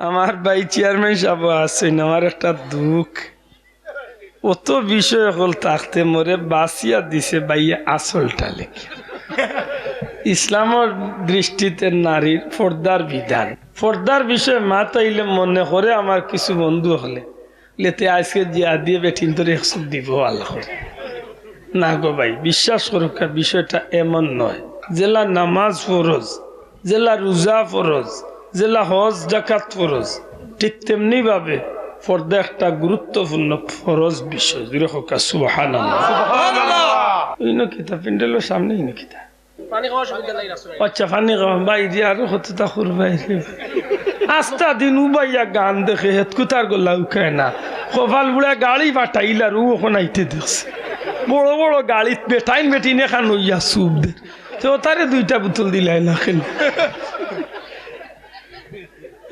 আমার ভাই চেয়ারম্যান সাহেব আছেন, আমার একটা দুঃখ, অত বিষয় হল থাকতে মরে বাসিয়া দিছে ভাইয়া আসলটা লেখে। ইসলামের দৃষ্টিতে নারীর পর্দার বিধান, পর্দার বিষয়ে মা তাইলে মনে করে আমার কিছু বন্ধু হলে লেতে আজকে জিয়া দিয়ে বেঠিন তোর 100 দিব আল্লাহ না গো ভাই, বিশ্বাস করুক বিষয়টা এমন নয়। জেলা নামাজ ফরজ, জেলা রোজা ফরজ, জেলা হজ জাকাত ফরজ, ঠিক তেমনি ভাবে পর্দা একটা গুরুত্বপূর্ণ ফরজ বিষয়। সুবহানাল্লাহ। পিন্ডেলের সামনে আচ্ছা পানি খাওয়া ভাই দিয়ে আরো হতে খুরবাই আস্তা দিন উবাইয়া গান দেখে হেত কুতার গোল্লা উখায় না, কপাল বুড়া গাড়ি পাঠাইলার ও ওখানে আইতে দেখছে বড় বড় গাড়িত বেটাইন বেটিনে খান হইয়া সুপ দে তো তারে 2টা বোতল দিলাই না খেল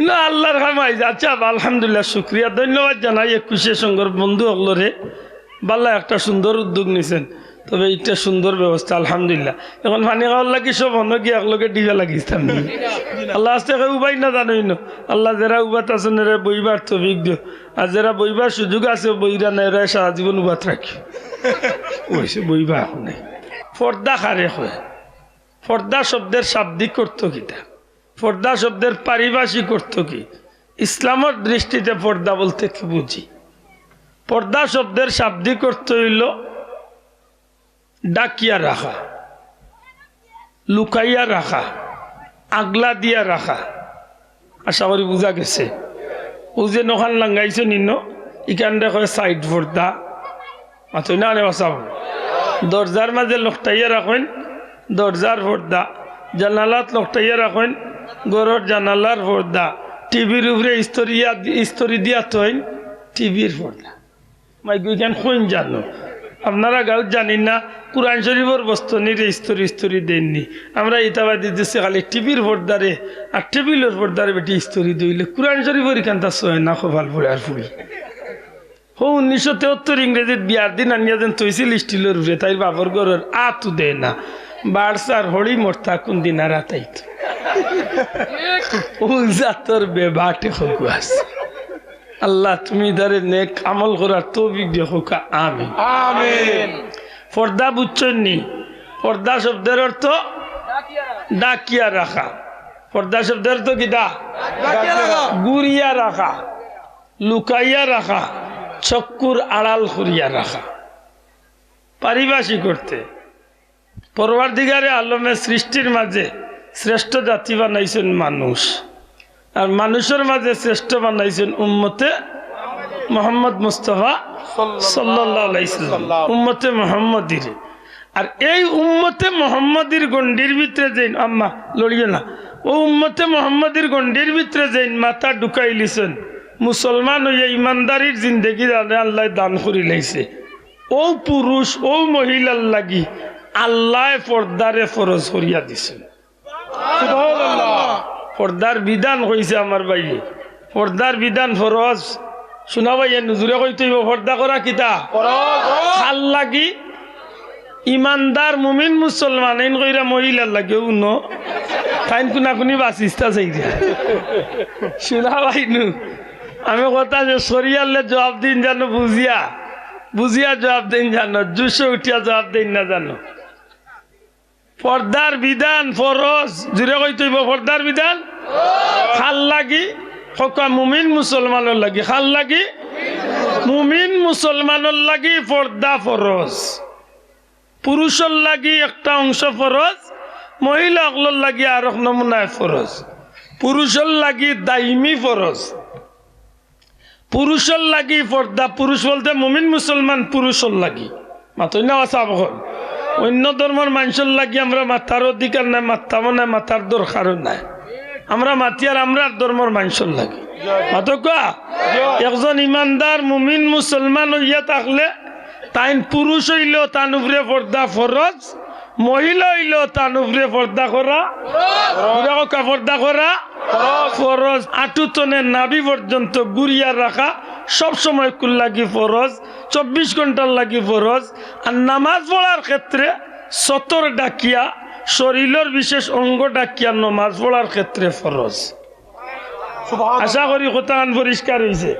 না আল্লাহর খামাই। আচ্ছা আলহামদুলিল্লাহ, শুক্রিয়া, ধন্যবাদ জানাই 21শে সংঘর বন্ধু হলরে বাল্লা একটা সুন্দর উদ্যোগ নিছেন। তবে এটা সুন্দর ব্যবস্থা আলহামদুলিল্লাহ। এখন পানি খাওয়ার লাগি সব অন্য কি একলগে ডিবা লাগিতাম আল্লাহ আস্তে উবাই না জানোই না। আল্লাহ যারা উবাত আছেন এরা বইবার তৌফিক দিও, আর যারা বইবার সুযোগ আছে বইরা না এরা সারা জীবন উবাত রাখি ওইসে বইবা এখন নেই। পর্দা খারে হয়, পর্দা শব্দের শাব্দিক অর্থ কিটা, পর্দা শব্দের পারিভাষিক অর্থ কি, ইসলামের দৃষ্টিতে পর্দা বলতে কি বুঝি? পর্দা শব্দের শাব্দিক অর্থ হইল ডাকিয়া রাখা, লুকাইয়া রাখা, আগলা দিয়া রাখা। আশা করি বুঝা গেছে। ও যে নখান লাঙ্গাইছে নিন্ন ইখানটা কয় সাইড পর্দা, মাথই না বাসাব। দরজার মাঝে লকটাইয়া রাখেন দরজার পর্দা, জানালাত লকটাইয়া রাখেন গরর জানালার পর্দা, টিভির উপরে স্তরি দিয়া থইন টিভির পর্দা। মাই গুইখান কইন জানো আপনারা গাঁও জানি না, কুরআন শরীফের বস্তনির স্তরি দেননি। আমরা ইতাবাদি দিচ্ছি খালি টিভির পর্দারে আর টেবিলের পর্দারে বেটি স্তরি দইলে কুরআন শরীফের এখানটা সয় না খোভাল ফুড়ে আর ফুড়ি। 1973 ইংরেজিত বিয়ার দিন আনিয়া যেন তৈছিল স্টিলের উপরে, তাই বাবর ঘরের আতু দেয় না বাড়সার হড়ি মরতা কোন দিন আর আতাইত ও জাতর বেবাটে হকু আছে। আল্লাহ তুমি ধরে নেক আমল করার তৌফিক দিও হোকা, আমিন আমিন। পর্দা বুঝছনি? পর্দা শব্দের অর্থ ডাকিয়া রাখা। পর্দা শব্দের অর্থ কি? গুড়িয়া রাখা, লুকাইয়া রাখা, চক্কুর আড়াল করিয়া রাখা। পারিভাষিক করতে পরওয়ারদিগারে আলমের সৃষ্টির মাঝে শ্রেষ্ঠ জাতি বানাইছেন মানুষ, আর মানুষের মাঝে শ্রেষ্ঠ বানাইছেন উম্মতে মুহাম্মদ মুস্তাফা সাল্লাল্লাহু আলাইহি সাল্লাম, উম্মতে মুহাম্মদীর। আর এই উম্মতে মুহাম্মদীর গণ্ডির ভিতরে যেন আম্মা লড়িয়ে না, ও উম্মতে মুহাম্মদীর গণ্ডির ভিতরে যেন মাথা ঢুকাই লিছেন মুসলমান হইয়া ইমানদারির জিন্দেগি আল্লাহ দান করি লাইছে। ও পুরুষ ও মহিলার লাগি আল্লাহ পর্দারে ফরজ করিয়া দিছেন। পর্দার বিধান কইছে আমার ভাই, পর্দার বিধান ফরজ। শোনা ভাই নুজুরে কইতে পর্দা করা কিতা ভাল লাগি ইমানদার মুমিন মুসলমান এন কইরা মহিলার লাগে উন ফাইন কোনা কোনি বাঁচিস্তা চাই শোনা ভাই নু আমি কথা যে সরিয়ালে জবাব দিন জানো, বুঝিয়া বুঝিয়া জবাব দিন জানো, জুসে উঠিয়া জবাব দিন না জানো। পর্দার বিধান ফরজ জুড়ে কইতেইব পর্দার বিধান খাল লাগি হকা মুমিন মুসলমানের লাগি, খাল লাগি মুমিন মুসলমানের লাগি পর্দা ফরজ। পুরুষের লাগি একটা অংশ ফরজ, মহিলা অগলোর লাগি আর এক নমুনায় ফরজ। পুরুষের লাগি দাইমি ফরজ, পুরুষের লাগি পর্দা। পুরুষ বলতে মুমিন মুসলমান পুরুষের লাগি মাতই না চাব। অন্য ধর্মের মানুষের লাগি আমরা মাথার অধিকার নাই, মাথামো নাই, মাথার দরকারও নাই। আমরা মাতি আর আমরা ধর্মের মানুষের লাগি মাত একজন ইমানদার মুমিন মুসলমান হইয়া থাকলে তাইন পুরুষ হইলেও তান উপরে পর্দা ফরজ, মহিলা হইলেও তান উপরে পর্দা করা পর্দা করা ফরজ। আটুতনের নাভি পর্যন্ত গুড়িয়া রাখা সবসময় কুল লাগি ফরজ, 24 ঘন্টার লাগি ফরজ। আর নামাজ পড়ার ক্ষেত্রে সতর ডাকিয়া শরীরের বিশেষ অঙ্গ ডাকিয়া নামাজ পড়ার ক্ষেত্রে ফরজ। আশা করি কোথান পরিষ্কার হয়েছে।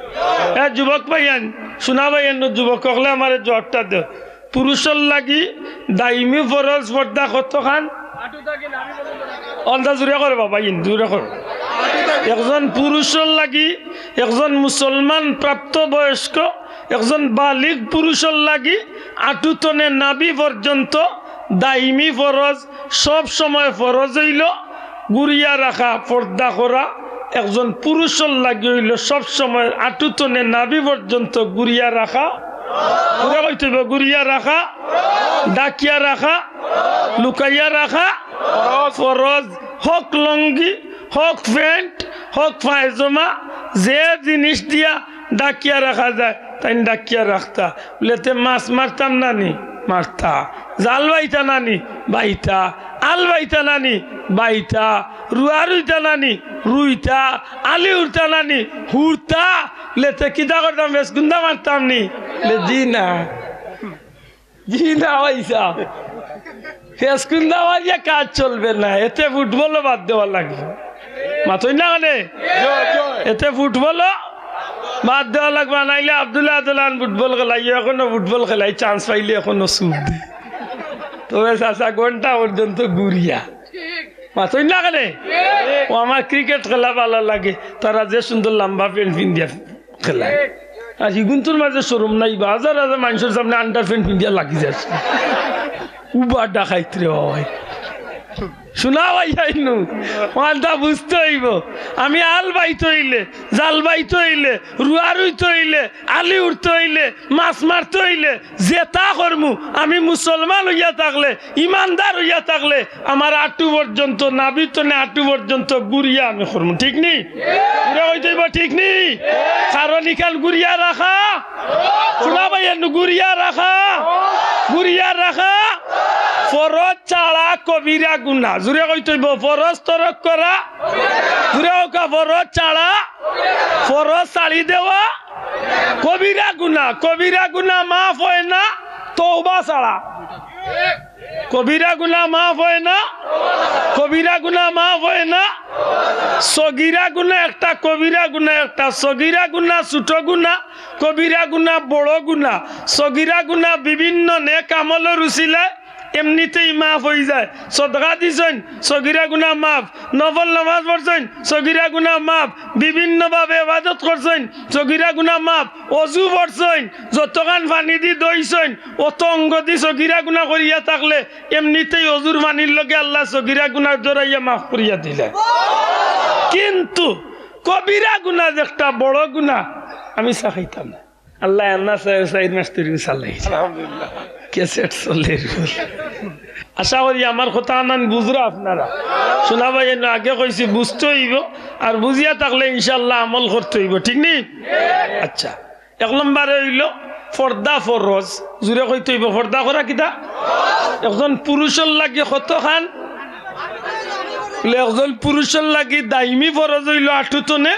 হ্যাঁ যুবক ভাইয়ান শোনা ভাইয়ান যুবক হলে আমার জোরটা দেও। পুরুষের লাগি দাইমি ফরজ পর্দা কতখান অন্ধা জুড়ে করে বাবা ইন জুড়ে করো। একজন পুরুষের লাগি একজন মুসলমান প্রাপ্ত বয়স্ক একজন বালিগ পুরুষের লাগি আটুতনে নাভি পর্যন্ত দাইমি ফরজ, সব সময় ফরজ হইল গুড়িয়া রাখা পর্দা করা। একজন পুরুষের লাগি হইল সব সময় আটুতনে নাভি পর্যন্ত গুড়িয়া রাখা, গুড়িয়া রাখা, ডাকিয়া রাখা, লুকাইয়া রাখা ফরজ। হক লঙ্গি হক প্যান্ট হক পায়জামা যে জিনিস দিয়া ডাকিয়া রাখা যায় তাই ডাকিয়া রাখতা। বলেতে মাছ মারতাম নানি মারতা, জাল বাইতা নানি বাইতা, আল বাইতা নানি বাইতা, রুয়া রুইতা নানি রুইতা, আলি উড়তা নানি হুড়তা। লেতে কিতা করতাম বেশ গুন্দা মারতাম নি জি না জি না পয়সা ফেসকুন্দা মারিয়া কাজ চলবে না। এতে ফুটবলও বাদ দেওয়া লাগবে মাথই না মানে এতে ফুটবলও বাদ দেওয়া লাগবে। নাইলে আব্দুল্লাহ আদুল্লাহ ফুটবল খেলাই এখনো ফুটবল খেলাই চান্স পাইলে এখনো সুখ দে। তবে চাচা ঘন্টা পর্যন্ত গুড়িয়া মাথই না কেন। ও আমার ক্রিকেট খেলা ভালো লাগে, তারা যে সুন্দর লম্বা প্যান্ট পিন্ধিয়া খেলায়। আর হিগুন্তর মাঝে শোরুম নাই বা হাজার হাজার মানুষের সামনে আন্ডার প্যান্ট পিন্ধিয়া লাগি যাচ্ছে উবার ডাকাইতে রে ভাই শোনা ভাই যাইনু মালটা বুঝতে হইব। আমি আল বাইতে হইলে জাল বাইতে হইলে রুয়া রুইতে হইলে আলি উঠতে হইলে মাছ মারতে হইলে জেতা করমু। আমি মুসলমান হইয়া থাকলে ইমানদার হইয়া থাকলে আমার আটু পর্যন্ত নাভি তো না আটু পর্যন্ত গুড়িয়া আমি করমু। ঠিক নি গুড়া হইতে হইব ঠিক নি। কারণ ইখান গুড়িয়া রাখা শোনা ভাই গুড়িয়া রাখা গুড়িয়া রাখা ফরজ ছাড়া কবিরা গুনাহ। জুড়ে কইতে হইব ফরজ তরক করা জুড়ে ওকা ফরজ ছাড়া ফরজ ছাড়ি দেওয়া কবিরা গুনাহ। কবিরা গুনাহ মাফ হয় না তওবা ছাড়া। কবিরা গুনাহ মাফ হয় না, কবিরা গুনাহ মাফ হয় না। সগীরা গুনাহ একটা, কবিরা গুনাহ একটা। সগীরা গুনাহ ছোট গুনাহ, কবিরা গুনাহ বড় গুনাহ। সগীরা গুনাহ বিভিন্ন নেক আমলের উসিলায় এমনিতেই মাফ হয়ে যায়। সদকা দিছেন সগীরা গুনাহ মাফ, নফল নামাজ পড়ছেন সগীরা গুনাহ মাফ, বিভিন্নভাবে ইবাদত করছেন সগীরা গুনাহ মাফ, অজু পড়ছেন যতখান পানি দি দইছেন অত অঙ্গ দি সগীরা গুনাহ করিয়া থাকলে এমনিতেই অজুর পানির লগে আল্লাহ সগীরা গুনাহ জড়াইয়া মাফ করিয়া দিলেন। কিন্তু কবিরা গুনাহ একটা বড় গুনাহ আমি চাখাইতাম না। আল্লাহ আন্না সাইড মাস্তুরি চালাই আলহামদুলিল্লাহ কেসেট চলে। আশা করি আমার কথা আনান বুঝরা আপনারা শোনা ভাই আগে কইছি বুঝতে হইব আর বুঝিয়া থাকলে ইনশাল্লাহ আমল করতে হইব। ঠিক নি? আচ্ছা এক নম্বরে হইল পর্দা ফরজ। জুড়ে কইতে হইব পর্দা করা কিতা একজন পুরুষের লাগে কতখান একজন পুরুষের লাগি দাইমি ফরজ হইল আঠুতনে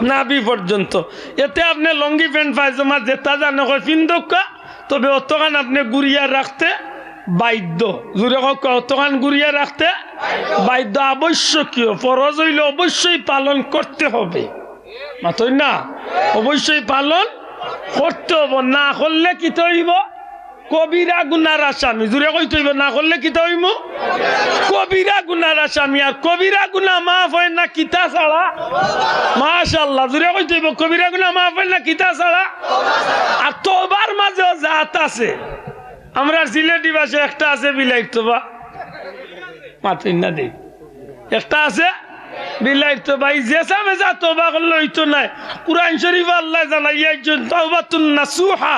নাভি পর্যন্ত। এতে আপনি লঙ্গি প্যান্ট পায়জামা যেটা জানে পিন্দকা, তবে অতখান আপনি গুড়িয়া রাখতে বাধ্য। জুড়ে অতখান গুড়িয়া রাখতে বাধ্য, আবশ্যকীয়। ফরজ হইলে অবশ্যই পালন করতে হবে মাথই না, অবশ্যই পালন করতে হবে। না করলে কি হইব কবিরা গুনার আসামি। জুড়ে কইতে হইব না করলে কি হইব কবিরা গুনার আসামি। আর কবিরা গুনাহ মাফ হয় না কিতা ছাড়া। মাশাআল্লাহ জুড়ে কইতে হইব কবিরা গুনাহ মাফ হয় না কিতা ছাড়া। আর তওবার মাঝে জাত আছে। আমরা সিলেটি ভাষায় একটা আছে বিলাই তোবা মাথই না দেই একটা আছে বিলাই তো ভাই জেসা মেজা তওবা করলে হইতো নাই। কুরআন শরীফ আল্লাহ জানাইয়াছেন তাওবাতুন নাসুহা,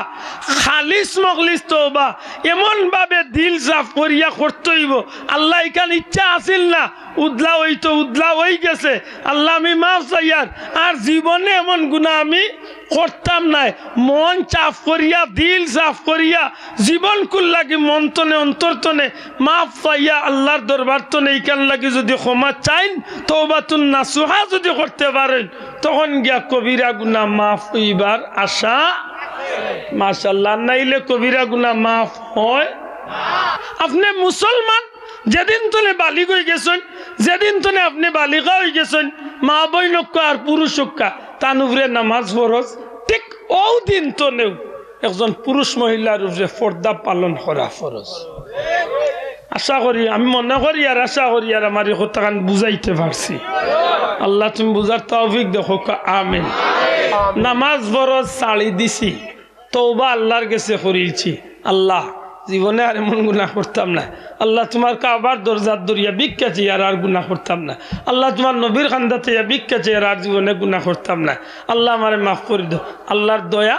খালিস মখলিস তওবা। এমন ভাবে দিল সাফ করিয়া করতে হইব। আল্লাহ এখানে ইচ্ছা আছিল না উদলা হইতো, উদলা হয়ে গেছে। আল্লাহ আমি মাফ চাইয়ার আর জীবনে এমন গুনাহ আমি করতাম নাই। মন চাফ করিয়া দিল সাফ করিয়া জীবন কুল লাগি মন তনে অন্তর তনে মাফ পাইয়া আল্লাহর দরবার তনে এইখান লাগি যদি ক্ষমা চাইন তওবাতুন নাসুহা যদি করতে পারেন তখন গিয়া কবিরা গুনাহ মাফ হইবার আশা মাশাআল্লাহ। নাইলে কবিরা গুনাহ মাফ হয়। আপনি মুসলমান যেদিন তলে বালিগ হয়ে গেছেন, যেদিন তলে আপনি বালিকা হয়ে গেছেন, মা বৈনক্য আর পুরুষক্কা তার উপরে নামাজ ফরজ, ঠিক ও দিন তলেও একজন পুরুষ মহিলার উপরে পর্দা পালন করা ফরজ। আশা করি, আমি মনে করি আর আশা করি আর আমার এই কথাখান বুঝাইতে পারছি। আল্লাহ তুমি বুঝার তৌফিক দেখো, আমিন। নামাজ ফরজ ছাড়ি দিছি, তওবা আল্লাহর কাছে করিয়েছি, আল্লাহ জীবনে আর এমন গুনাহ করতাম না। আল্লাহ তোমার কাবার দরজার দরিয়া ভিক্ষা চেয়ে আর গুনাহ করতাম না। আল্লাহ তোমার নবীর খান্দাতে ভিক্ষা চেয়ে আর জীবনে গুনাহ করতাম না। আল্লাহ আমারে মাফ করে দাও। আল্লাহর দয়া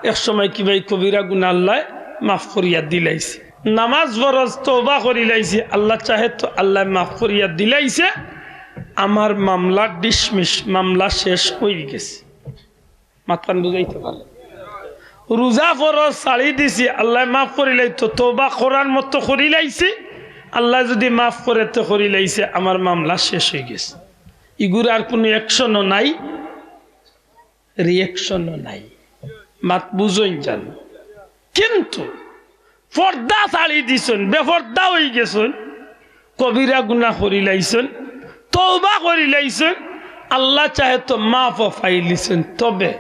এক সময় কি ভাই কবিরা গুনাহ আল্লাহ মাফ করিয়া দিলাইছে। নামাজ ফরজ তওবা করিলাইছি, আল্লাহ চাহে তো আল্লাহ মাফ করিয়া দিলাইছে। আমার মামলা ডিসমিস, মামলা শেষ হয়ে গেছে। মাতকান বুঝাইতে পারে। রোজা ফরজ ছাড়ি দিছি, আল্লাহ মাফ করিলাই তো তওবা করার মতো করিলাইছি। আল্লাহ যদি মাফ করে তো করিলাইছে, আমার মামলা শেষ হয়ে গেছে। ইগুর আর কোনো অ্যাকশনও নাই, রিয়াকশনও নাই। মাত বুঝই জান। কিন্তু পর্দা ছাড়ি দিছেন, বেপর্দা হয়ে গেছেন, কবিরা গুনাহ করিলাইছেন, তওবা করিলাইছেন, আল্লাহ চাহে তো মাফও পাইলিছেন। তবে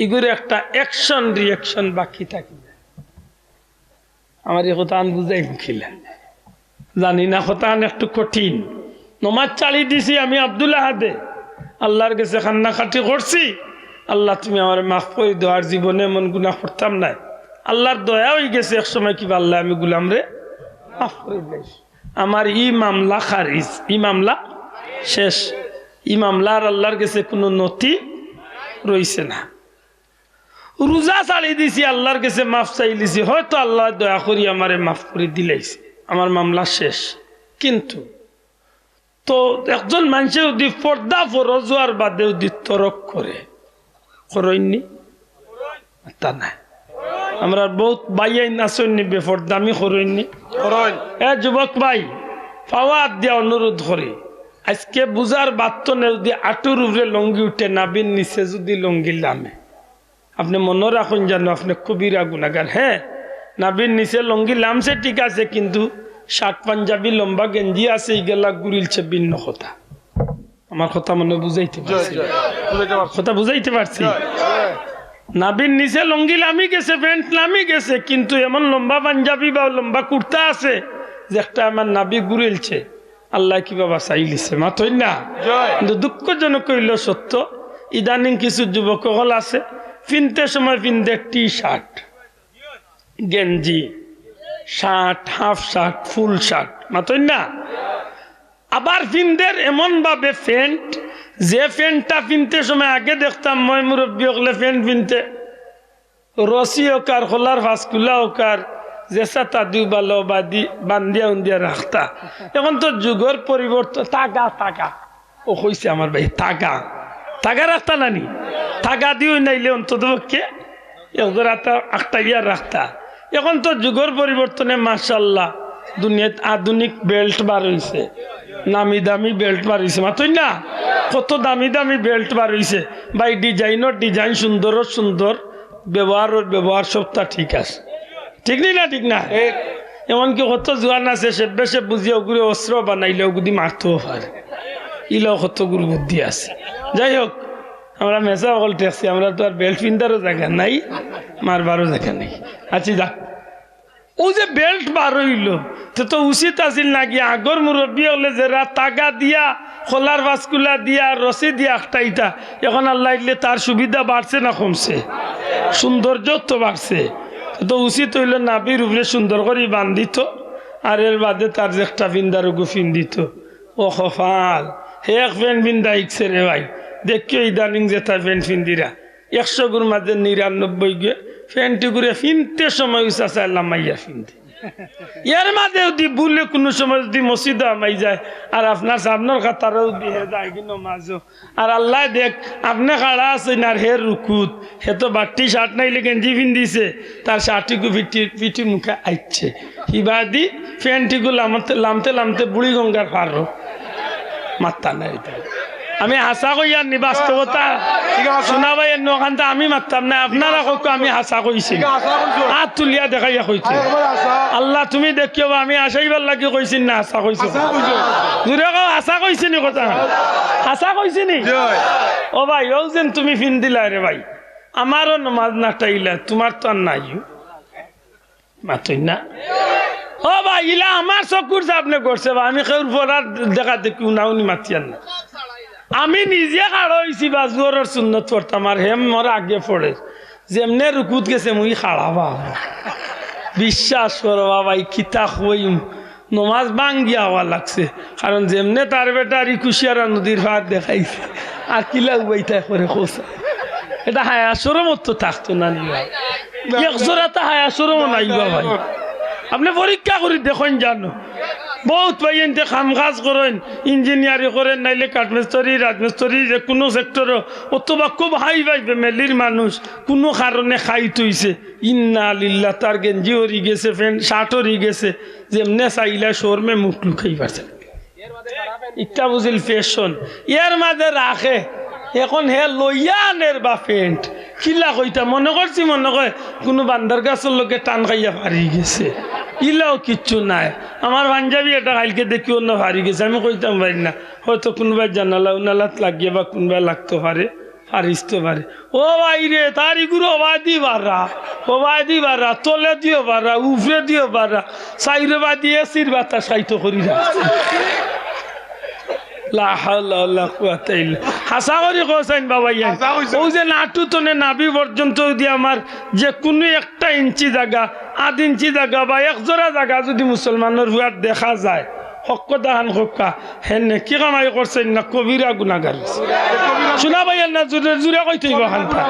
এগুলো একটা অ্যাকশন রিয়াকশন বাকি থাকে। আমার এই কথা বুঝাই মুখিলা, জানি না কথা একটু কঠিন। নমাজ চালিয়ে দিছি আমি আব্দুল্লাহ হাদে, আল্লাহর কাছে কান্নাকাটি করছি, আল্লাহ তুমি আমার মাফ করে দাও, আর জীবনে এমন গুনাহ করতাম না। আল্লাহর দয়া হয়ে গেছে, এক সময় কি আল্লাহ আমি গুলাম রে মাফ করে দিয়েছি। আমার ই মামলা খারিজ, ই মামলা শেষ। ই মামলার আল্লাহর কাছে কোনো নথি রইছে না। রোজা ছাড়িয়ে দিছি, আল্লাহর কাছে মাফ চাইলিছি, হয়তো আল্লাহ দয়া করি আমারে মাফ করে দিলাইছে, আমার মামলা শেষ। কিন্তু তো একজন মানুষের যদি পর্দা ফরজ হওয়ার বাদে যদি তরক করে, করেননি তা না। আমরা বহুত বাইয়াই নাচননি বেপর্দা, আমি করেননি। যুবক ভাই, পাওয়ার দিয়া অনুরোধ করে, আজকে বুঝার বাত্তনে যদি আটুর উপরে লঙ্গি উঠে, নাবির নিচে যদি লঙ্গি লামে, আপনি মনে রাখুন যেন আপনি কবিরা গুনাহগার। হ্যাঁ, নাবির নিচে লঙ্গি লামছে ঠিক আছে, কিন্তু শার্ট পাঞ্জাবি লম্বা গেঞ্জি আছে, এইগুলা গুরিলছে ভিন্ন কথা। আমার কথা মনে বুঝাইতে পারছি, কথা বুঝাইতে পারছি। নাবির নিচে লঙ্গি লামি গেছে, প্যান্ট নামি গেছে, কিন্তু এমন লম্বা পাঞ্জাবি বা লম্বা কুর্তা আছে যে একটা আমার নাবি গুরিলছে, আল্লাহ কি বাবা চাইলিছে, মাথই না। কিন্তু দুঃখজনক হইল সত্য, ইদানিং কিছু যুবক হল আছে, পিনতে সময় পিনতে টি শার্ট, গেঞ্জি, shirt, half shirt, full shirt, মাথই না। আবার পিনদের এমন ভাবে প্যান্ট, যে প্যান্টটা পিনতে সময় আগে দেখতাম মই মুরব্বী হলে প্যান্ট পিনতে রসি ওকার, খোলার ফাঁসকুলা ওকার, জেসা তাদু বালো বাদি বান্দিয়া উন্দিয়া রাখতা। এখন তো যুগের পরিবর্তন, তাগা তাগা ও কইছে আমার ভাই, তাগা তাগা রাখতা নানি, তাগা দিও নাইলে অন্তত পক্ষে আখটাইয়া রাখতা। এখন তো যুগের পরিবর্তনে মাশাআল্লাহ দুনিয়াত আধুনিক বেল্ট বার হয়েছে, নামি দামি বেল্ট বার হয়েছে, মাতই না। কত দামি দামি বেল্ট বার হয়েছে ভাই, ডিজাইনের ডিজাইন, সুন্দরের সুন্দর, ব্যবহারের ব্যবহার, সবটা ঠিক আছে, ঠিক নেই না? ঠিক না? এমনকি কত জোয়ান আছে সে বেশে বুঝিয়ে ওগুলো অস্ত্র বানাইলে ওগুলি মারতেও পারে, ইলেও কত গুরু বুদ্ধি আছে। যাই হোক, আমরা মেসা অকল ঠেকছি, আমরা তো আর বেল্ট পিন্ধারও জায়গা নাই, মারবারও জায়গা নেই। আচ্ছা যাক, ও যে বেল্ট বার হইল তো উচিত আছিল নাকি আগর মুরব্বী হলে যারা তাগা দিয়া, খোলার বাসকুলা দিয়া, রসি দিয়া আখটাইতা, এখন আল্লাহ ইলে তার সুবিধা বাড়ছে না কমছে? সৌন্দর্য তো বাড়ছে। তো উচিত হইল নাবির উপরে সুন্দর করে বান্ধিত, আর এর বাদে তার যে একটা বিন্দার গুফিন দিত। ও কপাল, হে এক ফ্যান বিন্দা ইকছে রে ভাই, দেখিও ইদানিং যেটা ফ্যান ফিন্দিরা 100 গুর মাঝে 99 গে ফ্যানটি ঘুরে ফিনতে সময় উচাচা লামাইয়া ফিনতে। এর মাঝে যদি বলে কোনো সময় যদি মসজিদে আমাই যায়, আর আপনার সামনের কাতারও দিয়ে যায় কিন্তু মাঝও, আর আল্লাহ দেখ আপনি খাড়া আছেন আর হে রুকুত, হে তো বাট্টি শার্ট নাইলে গেঞ্জি ফিন্দিছে, তার শার্টিগু পিঠি মুখে আইচ্ছে, হিবাদি ফ্যানটিগু লামতে লামতে লামতে বুড়ি গঙ্গার পারো মাত্তা নাই। আমি হাসা কইয়ার নি বাস্তবতা শোনা ভাই নখানটা আমি মারতাম না আপনারা কইক আমি হাসা কইছি হাত তুলিয়া দেখাইয়া কইছি আল্লাহ তুমি দেখিও আমি আসাইবার লাগি কইছি না হাসা কইছি দূরে কও হাসা কইছি নি কথা হাসা কইছি নি ও ভাই ও যেন তুমি ফিন দিলা রে ভাই আমারও নামাজ না টাইলা তোমার তো আর নাই মাতই না ও ভাই ইলা আমার চকুর সামনে করছে বা আমি কেউর পড়ার দেখা দেখি উনাউনি মাতিয়ার না আমি নিজে খাড়া হয়েছি বা জোরের সুন্নত পড়তাম আর হেম মোর আগে পড়ে যেমনে রুকুত গেছে মুই খাড়া বাবা বিশ্বাস করো বাবাই কিতা হইম নমাজ ভাঙ্গিয়া হওয়া লাগছে কারণ যেমনে তার বেটার ইকুশিয়ারা নদীর ভাত দেখাইছে আর কিলা উবাইতা করে খোসা এটা হায়াসরও মতো থাকতো না নিবা একজোড়াতে হায়াসরও নাইবা ভাই আপনি পরীক্ষা করি দেখুন জানো বহুত ভাই এনতে কাম কাজ করেন ইঞ্জিনিয়ারিং করেন নাইলে কাঠমিস্ত্রি রাজমিস্ত্রি যে কোনো সেক্টরও অথবা খুব হাই ভাই ফ্যামিলির মানুষ কোনো কারণে খাই তুইছে ইন্না লিল্লাহ তার গেঞ্জি হরি গেছে ফ্যান্ট শার্ট হরি গেছে যেমনে চাইলা শোরমে মুখ লুকাই পারছে ইটা বুঝিল ফ্যাশন এর মাঝে রাখে এখন হে লইয়া আনের বা ফ্যান্ট কিলা কইতা মনে করছি মনে কয় কোনো বান্দার গাছের লোকে টান খাইয়া পারি গেছে ইলাও কিচ্ছু নাই আমার পাঞ্জাবি এটা কালকে দেখি অন্য ভারি গেছে আমি কইতাম পারি না হয়তো কোনোবাই জানালা উনালাত লাগিয়ে বা কোনোবাই লাগতে পারে পারিসতে পারে ও ভাই রে তারি গুরু অবাদি বাড়া তলে দিও বাড়া উফরে দিও বাড়া সাইরে বা দিয়ে সির বাতা সাইতো করি রাখছে হাসা করি কোসাইন বাবা ও যে নাটু তনে নাভি পর্যন্ত যদি আমার যে কোনো একটা ইঞ্চি জায়গা আধ ইঞ্চি জায়গা বা একজোড়া জায়গা যদি মুসলমানের হুয়ার দেখা যায় হক দাহান হকা হেন কি কামাই করছেন না কবিরা গুনাগার শোনা ভাই না জুড়ে জুড়ে কইতে খানটা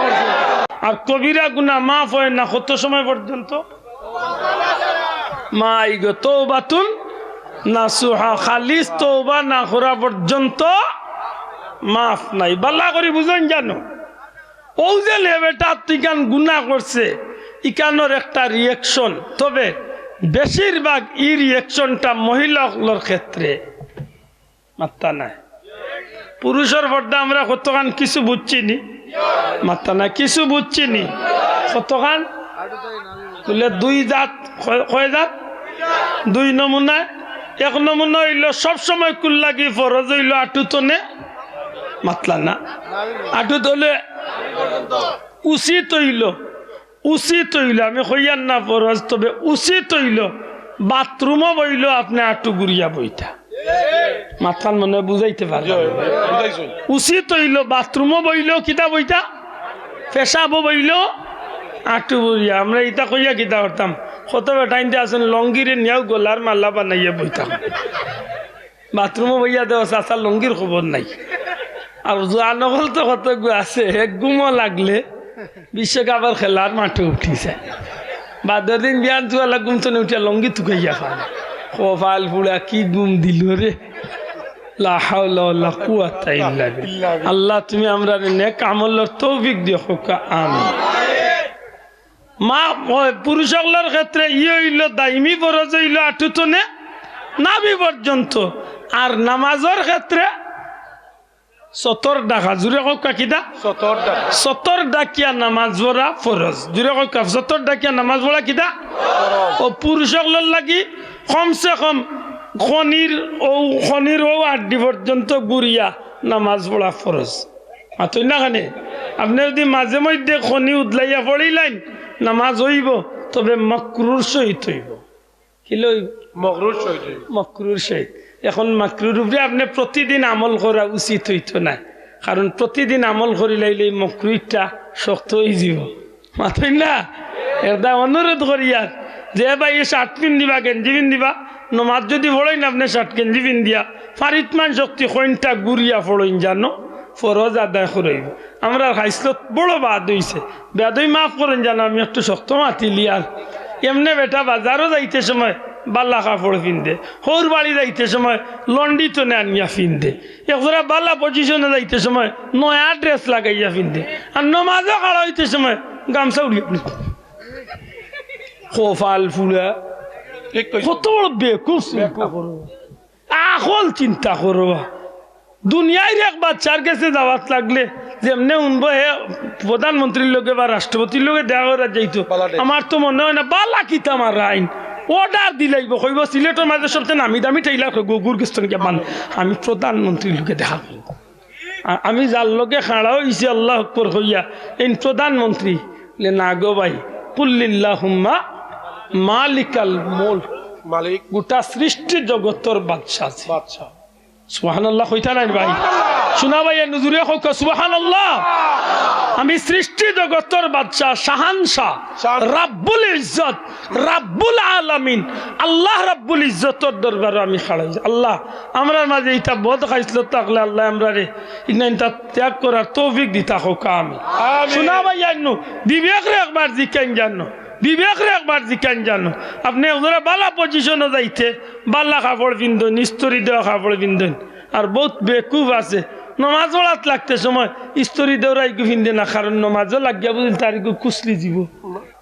আর কবিরা গুনা মাফ হয় না কত সময় পর্যন্ত মাই গো তওবাতুন নাসুহা খালিস তওবা না করা পর্যন্ত মাফ নাই বাল্লা করি বুঝেন জানো ও যে লেবেটা তিকান গুনাহ করছে ইকানোর একটা রিয়েকশন তবে বেশিরভাগ এই রিয়েকশনটা মহিলাগুলোর ক্ষেত্রে মাত্তা নাই পুরুষের পর্দা আমরা কতখান কিছু বুঝছি নি মাত্তা নাই কিছু বুঝছি নি কতখান বলে দুই জাত কয় জাত দুই নমুনা এক নমুনা হইল সবসময় কুল লাগি ফরজ হইল আটুতনে মাতলা না আটুত হলে উচিত হইল আমি কইয়ার না ফরজ তবে উচিত হইল বাথরুমও বইল আপনি আটু গুড়িয়া বইটা মাথার মনে বুঝাইতে পারে উচিত হইল বাথরুমও বইল কিতা বইটা পেশাবও বইল আটু গুড়িয়া আমরা ইটা কইয়া কিতা করতাম কত বেটাইনতে আসেন লঙ্গিরে নিয়েও গোলার মাল্লা বানাইয়া বইতাম বাথরুমও বইয়া দেওয়া চাষা লঙ্গির খবর নাই আর জোয়া নকল তো কত আছে এক গুমও লাগলে বিশ্বকাপের খেলার মাঠে উঠিছে বাদের দিন বিয়ান চুয়ালা গুমতনে উঠিয়া লঙ্গি তুকাইয়া ফাল কপাল পুরা কি গুম দিল রে লা হাওলা ওয়ালা কুওয়াতা ইল্লা বিল্লাহ আল্লাহ তুমি আমরা নেক আমলের তৌফিক দিও খোকা আমিন মা পুরুষগুলোর ক্ষেত্রে হইল দাইমি ফরজ হইল আটুতনে নাভি পর্যন্ত আর নামাজের ক্ষেত্রে 70 টাকা জুড়ে কা কিটা 70 ডাকিয়া নামাজ পড়া ফরজ জুড়ে কা 70 ডাকিয়া নামাজ পড়া কিটা ও পুরুষগুলোর লাগি কমসে কম খনির ও আড্ডি পর্যন্ত গুড়িয়া নামাজ পড়া ফরজ মাতই না খানে আপনি যদি মাঝে মধ্যে খনি উদলাইয়া পড়িলেন নামাজ হইব তবে মাকরুর সহিত হইব কি লইব মকরুর সহিত এখন মাকরুর উপরে আপনি প্রতিদিন আমল করা উচিত হইতো না কারণ প্রতিদিন আমল করি লাইলে মকরুরটা শক্ত হয়ে যাব মাতই না এটা অনুরোধ করি আর যে ভাই শার্ট পিন দিবা গেঞ্জি পিন দিবা নমাজ যদি পড়েন না আপনি শার্ট গেঞ্জি পিন দিয়া ফারিতমান শক্তি কইনটা গুড়িয়া পড়েন জানো ফরজ আদায় করাইব আমরা খাইসলত বড় বাদ হইছে বেদই মাফ করেন জানো আমি একটু শক্ত মাতিলি আর এমনি বেটা বাজারও যাইতে সময় বাল্লা কাপড় ফিনদে হৌর বাড়ি যাইতে সময় লন্ডি তো আনিয়া ফিনদে একজোড়া বাল্লা পজিশনে যাইতে সময় নয়া ড্রেস লাগাইয়া ফিনদে আর নমাজও খাড়া হইতে সময় গামছা উড়িয়ে কপাল ফুলা কত বড় বেকুফ চিন্তা করো আকল চিন্তা করবা দুনিয়ায় এক বাচ্চার কাছে যাওয়াত লাগলে যেমনে উনবো হে প্রধানমন্ত্রীর লোকে বা রাষ্ট্রপতির লোকে দেখা করা যাইতো আমার তো মনে হয় না বালা কিতা আমার আইন অর্ডার দিলাইব কইব সিলেটের মাঝে সবচেয়ে নামি দামি ঠাইলা গুগুর কিস্তনকে বান আমি প্রধানমন্ত্রীর লোকে দেখা করব আমি যার লোকে খাড়া হইছি আল্লাহ আকবার হইয়া এই প্রধানমন্ত্রী না গো ভাই কুল্লিল্লাহুম্মা মালিকাল মুলক মালিক গোটা সৃষ্টি জগতের বাদশাহ সুবহানাল্লাহ কইতা নাই ভাই শোনা ভাই নুজুরে হোক সুবহানাল্লাহ আমি সৃষ্টি জগতের বাদশাহ শাহানশাহ রাব্বুল ইজ্জত রাব্বুল আলামিন আল্লাহ রাব্বুল ইজ্জতের দরবারে আমি খাড়াই আল্লাহ আমরার মাঝে এটা বদ খাইছিল তাকলে আল্লাহ আমরারে ইনাইতা ত্যাগ করার তৌফিক দিতা হোক আমি শোনা ভাই জানো বিবেক রে একবার জিকেন জানো বিবেক রে একবার জিকান জানো আপনি ওরা বালা পজিশনে যাইতে বালা কাপড় পিন্ধন ইস্তরি দেওয়া কাপড় পিন্ধন আর বহুত বেকুব আছে নমাজ পড়াত লাগতে সময় ইস্তরি দেওয়াই পিন্ধে না কারণ নমাজও লাগিয়া বুঝলেন তার কুচলি যাব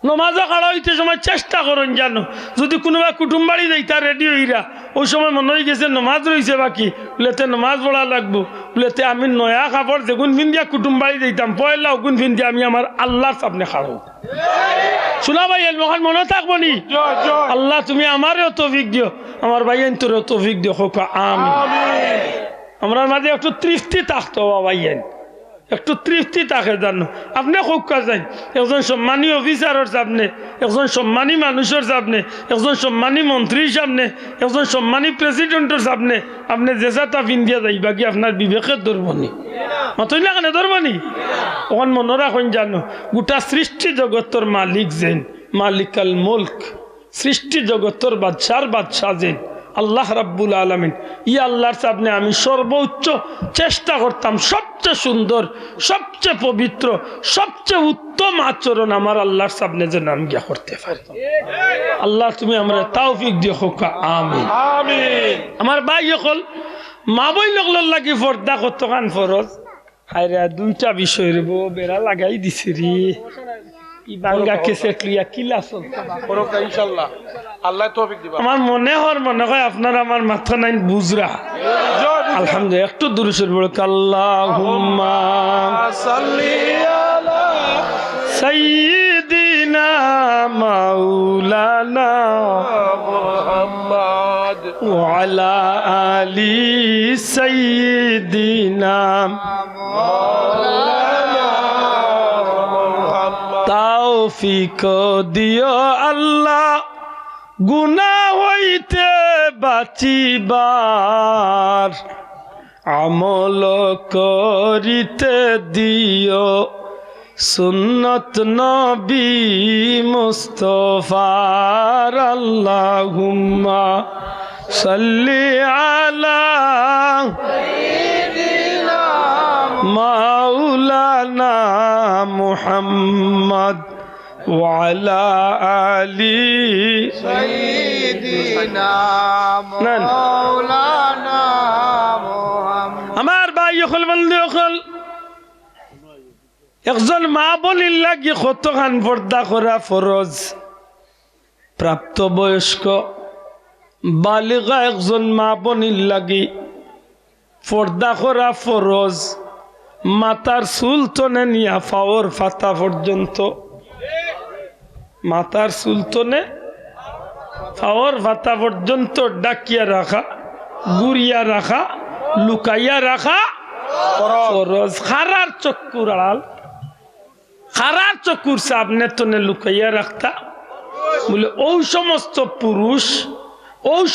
নমাজও খাড়া হইতে সময় চেষ্টা করেন জানো যদি কোনোবা কুটুম বাড়ি যাইতা রেডি হইরা ওই সময় মনে হয়ে গেছে নমাজ রয়েছে বাকি বলেতে নমাজ পড়া লাগবো বলেতে আমি নয়া কাপড় যেগুন পিন্দিয়া কুটুম বাড়ি যাইতাম পয়লা ওগুন পিন্দিয়া আমি আমার আল্লাহর সামনে খাড়ো শোনা ভাই মহান মনে থাকবো নি আল্লাহ তুমি আমারও তৌফিক দিও আমার ভাইয়েন তোরও তৌফিক দিও হোক আমিন আমার মাঝে একটু তৃপ্তি থাকতো ভাইয়েন একটু তৃপ্তি থাকে জানো আপনি খুব কাজেন একজন সম্মানী অফিসারের সামনে একজন সম্মানী মানুষের সামনে একজন সম্মানী মন্ত্রীর সামনে একজন সম্মানী প্রেসিডেন্টের সামনে আপনি যেসাটা পিন্দিয়া যাইবা কি আপনার বিবেকের ধরবনি মাতই না কেন ধরবনি ওখান মনে রাখুন জানো গোটা সৃষ্টি জগতের মালিক যেন মালিকাল মুলক সৃষ্টি জগতের বাদশাহ যেন আল্লাহ রাব্বুল আলামিন ইয়া আল্লাহর সামনে আমি সর্বোচ্চ চেষ্টা করতাম সবচেয়ে সুন্দর সবচেয়ে পবিত্র সবচেয়ে উত্তম আচরণ আমার আল্লাহর সামনে যেন আমি গিয়া করতে পারি আল্লাহ তুমি আমরা তৌফিক দিও হোক আমিন আমিন আমার ভাই হল মা বই লগল লাগি পর্দা কতখান ফরজ হায়রা দুইটা বিষয় রে বেড়া লাগাই দিছি রে ই বাঙ্গা কেসে ক্লিয়া কিলা চলতে করব ইনশাআল্লাহ আল্লাহ তৌফিক দিবা আমার মনে হয় আপনার আমার মাথা নাই বুঝরা আলহামদুলিল্লাহ একটু দূরে সরে বলো আল্লাহুম্মা সাল্লি আলা সাইয়্যিদিনা মাওলানা মুহাম্মদ ওয়া আলা আলি সাইয়্যিদিনা মাওলানা মুহাম্মদ তৌফিক দিও আল্লাহ গুনাহ হইতে বাঁচিবার আমল করিতে দিও সুন্নত নবী মুস্তাফার আল্লাহুম্মা সাল্লি আলা সাইয়্যিদিনা মাওলানা মুহাম্মদ وعلى آل সাইয়্যিদিনা মাওলানা মুহাম্মদ আমার ভাই হল বন্ধু হল একজন মা বলির লাগি কতখান পর্দা করা ফরজ প্রাপ্ত বয়স্ক বালিগা একজন মা বনির লাগি পর্দা করা ফরজ মাতার চুল তনে নিয়া পাওয়ার ফাতা পর্যন্ত মাতার সুলতনে পাওয়ার ভাতা পর্যন্ত ডাকিয়া রাখা গুড়িয়া রাখা লুকাইয়া রাখা ফরজ খারার চক্কুর আড়াল খারার চক্কুর সামনে তনে লুকাইয়া রাখতা বলে ওই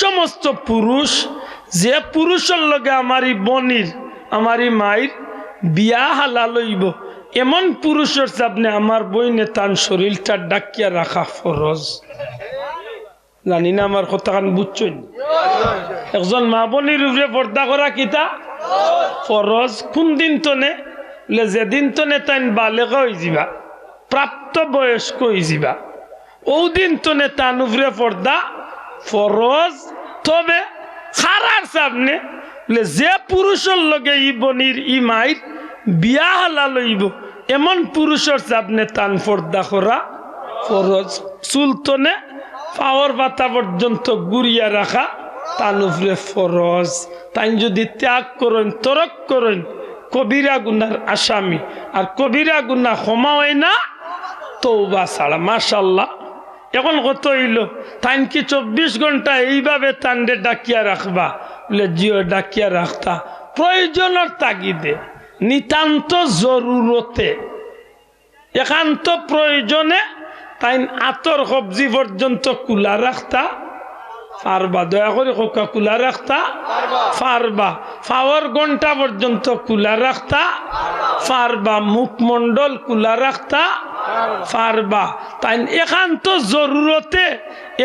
সমস্ত পুরুষ যে পুরুষের লগে আমারই বনির আমারই মায়ের বিয়া হালাল হইব এমন পুরুষের সামনে আমার বইনে তান শরীরটা ডাকিয়া রাখা ফরজ জানি না আমার কথাখান বুঝছেন একজন মা বোনের উপরে পর্দা করা কিতা ফরজ কোন দিন তনে যেদিন তনে তাইন বালেগা হয়ে যাবা প্রাপ্ত বয়স্ক হয়ে যাবা ও দিন তনে তান উপরে পর্দা ফরজ তবে খারার সামনে যে পুরুষের লগে ই বনির ই মায়ের বিয়া হালাল হইব এমন পুরুষের সামনে তান পর্দা করা ফরজ সুলতনে পাওয়ার পাতা পর্যন্ত গুড়িয়া রাখা তান উপরে ফরজ, তাই যদি ত্যাগ করেন তরক করেন কবিরা গুনার আসামি, আর কবিরা গুনাহ ক্ষমা হয় না তওবা ছাড়া। মাশাআল্লাহ। এখন কত হইল, তাইন কি 24 ঘন্টা এইভাবে তান্ডে ডাকিয়া রাখবা? বলে জিও ডাকিয়া রাখতা প্রয়োজনের তাগিদে, নিতান্ত জরুরতে, একান্ত প্রয়োজনে তাইন আতর সবজি পর্যন্ত কুলা রাখতা পারবা। দয়া করে কোকা কুলা রাখতা পারবা। পাওয়ার ঘন্টা পর্যন্ত কুলা রাখতা পারবা। মুখমণ্ডল কুলা রাখতা পারবা। তাই একান্ত জরুরতে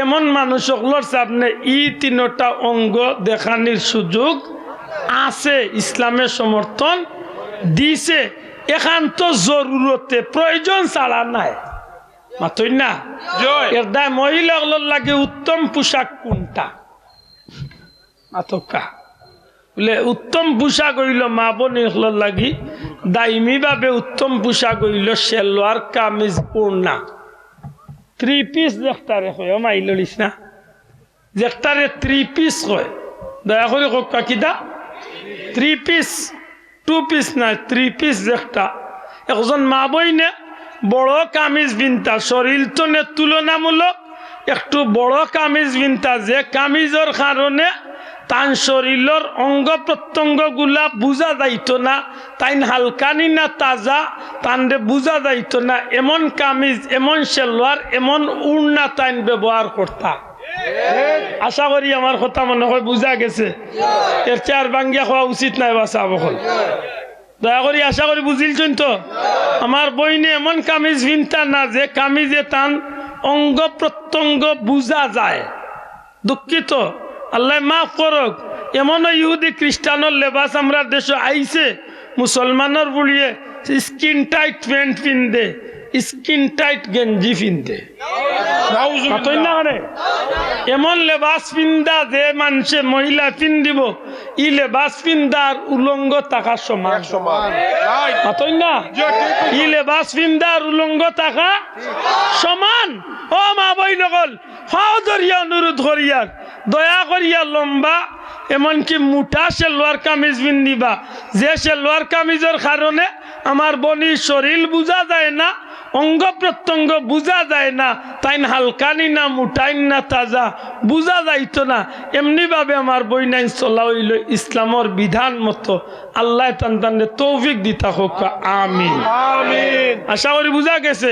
এমন মানুষ সকলের সামনে ই তিনটা অঙ্গ দেখানির সুযোগ আছে, ইসলামের সমর্থন দিছে। একান্ত জরুরতে, প্রয়োজন ছাড়া নাই। মাতই না এর দায় মহিলাগুলোর লাগে উত্তম পোশাক কোনটা? মাতকা বলে উত্তম পোশাক হইল মা বোনের লাগি দাইমি ভাবে উত্তম পোশাক হইল সেলোয়ার কামিজ পূর্ণা 3 পিস দেখতারে হয় মাইল লিস না, দেখতারে 3 পিস হয়। দয়া করে কোকা কিদা 3 পিস, 2 পিস না 3 পিস দেখতা। একজন মা বইনে বড় কামিজ বিনতা, শরীর তো তুলনামূলক একটু বড় কামিজ বিনতা, যে কামিজের কারণে তান শরীরের অঙ্গ প্রত্যঙ্গ গুলা বুঝা যাইতো না, তাইন হালকানি না তাজা তানরে বুঝা যাইতো না। এমন কামিজ, এমন সেলোয়ার, এমন উড়না তাইন ব্যবহার করতা। আশা করি আমার কথা মনে হয় বুঝা গেছে। এর চেয়ার ভাঙ্গিয়া খাওয়া উচিত নাই বাসা বকল। দয়া করি আশা করি বুঝিলছেন তো। আমার বইনে এমন কামিজ ভিনতা না যে কামিজে তান অঙ্গ প্রত্যঙ্গ বুঝা যায়। দুঃখিত, আল্লাহ মাফ করক। এমনও ইহুদি খ্রিস্টানের লেবাস আমরা দেশে আইছে, মুসলমানের বুলিয়ে স্কিন টাইট প্যান্ট পিনদে, স্কিন টাইট গেঞ্জি পিনদে। এমন লেবাস পিন্দা যে মানুষে মহিলা পিন দিব, ই লেবাস পিন্দার উলঙ্গ থাকা সমান। না ই লেবাস পিন্দার উলঙ্গ থাকা সমান। ও মা বই লগল হাও ধরিয়া অনুরোধ করিয়ার দয়া করিয়া লম্বা এমনকি মোটা সেলোয়ার কামিজ পিন্দিবা, যে সেলোয়ার কামিজের কারণে আমার বনির শরীর বুঝা যায় না, অঙ্গ প্রত্যঙ্গ বুঝা যায় না, তাইন হালকানি না মুটাইন না তাজা বুঝা যাইতো না। এমনি ভাবে আমার বই নাই চলা হইল ইসলামর বিধান মতো। আল্লাহ তান্তানে তৌফিক দিতা হোক, আমিন আমিন। আশা করি বুঝা গেছে।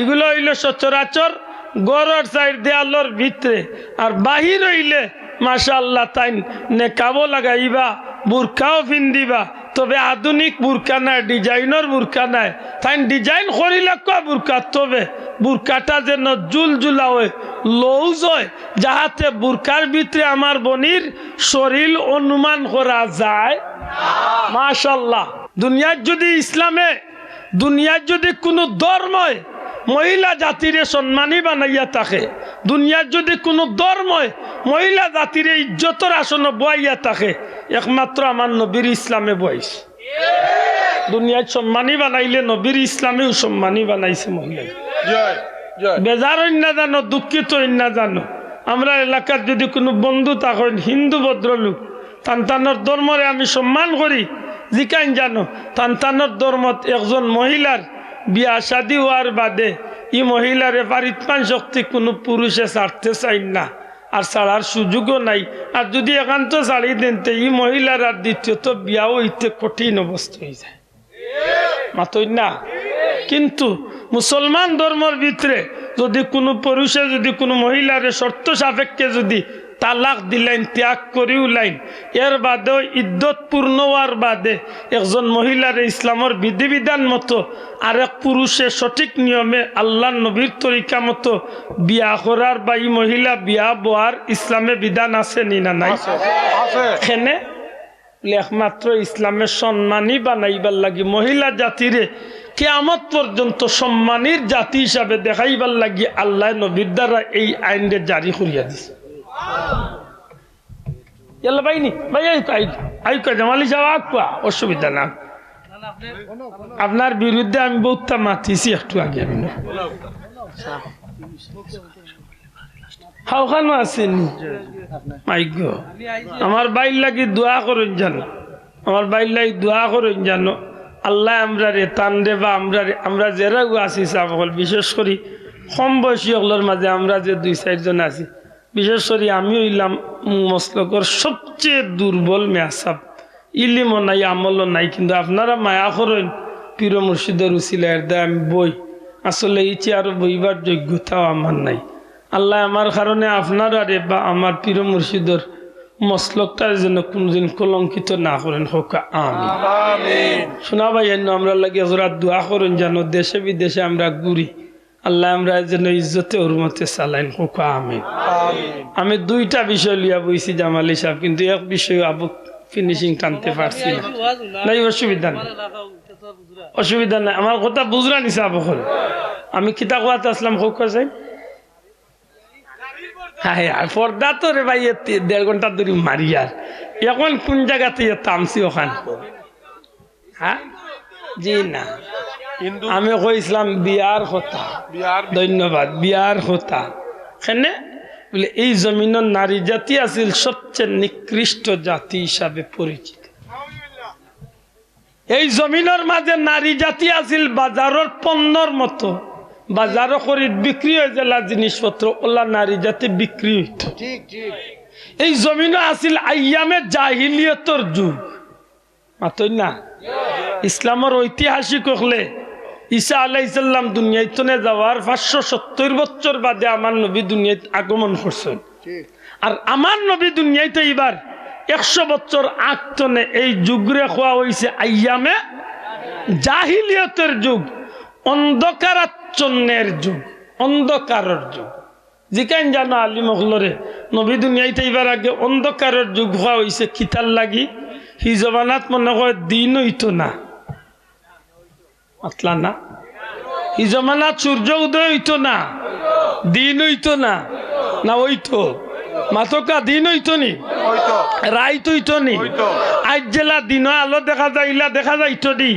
এগুলো হইল সচরাচর গড়ের সাইড দেয়ালোর ভিতরে, আর বাহির হইলে মাশাআল্লাহ তাইন নেকাবো লাগাইবা, বুরকাও পিন্দিবা, তবে আধুনিক বুরকা নাই, ডিজাইনের বুরকা নাই। তাই ডিজাইন করিলে ক বুরকা, তবে বুরকাটা যেন জুলজুলা হয়, লউজ হয়, যাহাতে বুরকার ভিতরে আমার বনির শরীর অনুমান করা যায়। মাশাআল্লাহ। দুনিয়ার যদি ইসলামে, দুনিয়ার যদি কোনো ধর্ময় মহিলা জাতিরে সম্মানী বানাইয়া থাকে, দুনিয়ার যদি কোনো ধর্ময় মহিলা জাতিরে ইজ্জতর আসনে বইয়া থাকে, একমাত্র আমার নবীর ইসলামে বইস। দুনিয়ায় সম্মানী বানাইলে নবীর ইসলামেও সম্মানী বানাইছে মহিলা। বেজার না জানো, দুঃখিত না জানো, আমরা এলাকার যদি কোনো বন্ধু থাকেন হিন্দু ভদ্রলোক, তান্তানোর ধর্মরে আমি সম্মান করি, জিকাইন জানো তান্তানোর ধর্মত একজন মহিলার বিয়া শাদী হওয়ার বাদে ই মহিলারে পারিতমান শক্তি কোনো পুরুষে ছাড়তে চাই না, আর ছাড়ার সুযোগও নাই। আর যদি একান্ত ছাড়ি দেন ই মহিলার আর দ্বিতীয়ত বিয়াও হইতে কঠিন অবস্থা হয়ে যায়। মাতই না। কিন্তু মুসলমান ধর্মের ভিতরে যদি কোনো পুরুষে যদি কোনো মহিলারে শর্ত সাপেক্ষে যদি তালাক দিলেন, ত্যাগ করিও লাইন, এর বাদেও ইদ্যত পূর্ণ হওয়ার বাদে একজন মহিলার ইসলামের বিধিবিধান মতো আরেক পুরুষে সঠিক নিয়মে আল্লাহ নবীর তরিকা মতো বিয়া করার বা এই মহিলা বিয়া বোয়ার ইসলামে বিধান আছে নি না নাই? এখানে একমাত্র ইসলামের সম্মানী বানাইবার লাগি মহিলা জাতিরে কিয়ামত পর্যন্ত সম্মানীর জাতি হিসাবে দেখাইবার লাগি আল্লাহ নবীর দ্বারা এই আইনটা জারি করিয়া দিছে। অসুবিধা না, আপনার বিরুদ্ধে আমি বহুত মাতিছি একটু আগে। হাওখানো আসেনি মাইগ আমার বাইর লাগি দোয়া করেন জানো আমার বাইর লাগি দোয়া করেন জানো আল্লাহ আমরা রে টান দে বা আমরা যারা আছি সকল বিশেষ করে কম বয়সী হলোর মাঝে আমরা যে 2-4 জন আছি বিশেষ করে আমি হইলাম মসলকর সবচেয়ে দুর্বল মেয়াসাব ইলিমও নাই আমলও নাই কিন্তু আপনারা মায়া করেন পীর মুর্শিদের উসিলার দেয় আমি বই আসলে ইচ্ছে আরো বইবার যোগ্যতাও আমার নাই আল্লাহ আমার কারণে আপনার আরে বা আমার পীর মুর্শিদের মসলকটার জন্য কোনদিন কলঙ্কিত না করেন হোক আমিন শোনা ভাই আমরা লাগে হজরাত দোয়া করেন যেন দেশে বিদেশে আমরা ঘুরি আল্লাহ আমরা যেন ইজ্জতে হুরমতে চালাইন হোক আমিন আমি 2টা বিষয় লিয়া বইছি জামালি সাহেব কিন্তু এক বিষয় আবু ফিনিশিং টানতে পারছি না নাই অসুবিধা নেই অসুবিধা নাই আমার কথা বুঝরা নিছে আবু করে আমি কিতা কোয়াতে আসলাম হোক চাই হ্যাঁ আর পর্দা তো রে ভাই 1.5 ঘন্টা ধরে মারি আর এখন কোন জায়গাতে তামসি ওখান হ্যাঁ জি না আমি কইছিলাম বিয়ার কথা ধন্যবাদ বিয়ার কথা কেন বলে এই জমিনের নারী জাতি আছিল সবচেয়ে নিকৃষ্ট জাতি হিসাবে পরিচিত এই জমিনের মাঝে নারী জাতি আছিল বাজারের পণ্যর মতো বাজারও খরিদ বিক্রি হয়ে গেল জিনিসপত্র ওলা নারী জাতি বিক্রি হইত এই জমিনও আছিল আইয়ামে জাহিলিয়তর যুগ মাতই না ইসলামের ঐতিহাসিক হলে ঈসা আলাইহিসসালাম দুনিয়াতে যাওয়ার 570 বছর বাদে আমার নবী দুনিয়ায় আগমন করছেন আর আমার নবী দুনিয়াতে এবার 100 বছর আগতনে এই যুগরে খোয়া হয়েছে আইয়ামে জাহিলিয়তের যুগ অন্ধকারাচ্ছন্নের যুগ অন্ধকারের যুগ জিকান জানো আলিম হলরে নবী দুনিয়াতে এবার আগে অন্ধকারের যুগ হওয়া হয়েছে কিতার লাগি হি জমানাত মনে হয় দিন হইতো না আতলা না হি জমানাত সূর্য উদয় হইতো না দিন হইতো না না হইতো মাতকা দিন হইতো নি রাইত হইতো নি আজ জেলা দিন আলো দেখা যাইলা দেখা যাইতো দি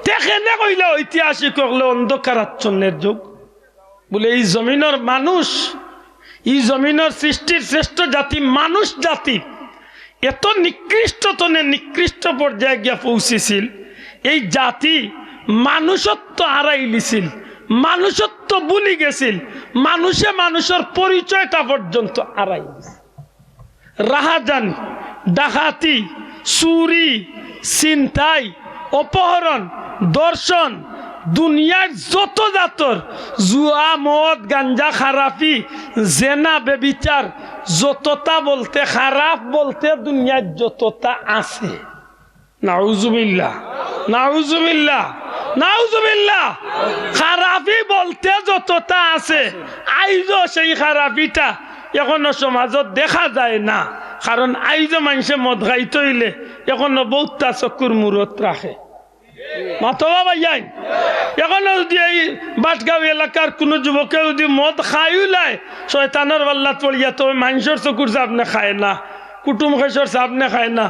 তেখেনে কইলে ঐতিহাসিক হলে অন্ধকারাচ্ছন্নের যুগ বলে এই জমিনের মানুষ এই জমিনের সৃষ্টির শ্রেষ্ঠ জাতি মানুষ জাতি এত নিকৃষ্টতনে নিকৃষ্ট পর্যায়ে গিয়া পৌঁছেছিল এই জাতি মানুষত্ব হারাই লিছিল মানুষত্ব ভুলি গেছিল মানুষে মানুষের পরিচয়টা পর্যন্ত হারাই গেছে রাহাজানি ডাকাতি চুরি ছিনতাই অপহরণ দর্শন দুনিয়ার যত জাতর জুয়া মদ গাঞ্জা খারাপি জেনা বেবিচার যতটা বলতে খারাপ বলতে দুনিয়ার যতটা আছে নাউজুবিল্লাহ নাউজুবিল্লাহ নাউজুবিল্লাহ খারাপি বলতে যতটা আছে আইজো সেই খারাপিটা এখনো সমাজত দেখা যায় না কারণ আইজো মানুষে মদ খাইতে হইলে এখনো বহুতটা চকুর মূরত রাখে মাতবা ভাইয়াই এখনো যদি এই বাটগাঁও এলাকার কোনো যুবকে যদি মদ খাইও লাই শয়তানের পাল্লাত পড়িয়া তবে মানুষের চকুর সামনে খায় না কুটুম খাইছর সামনে খায় না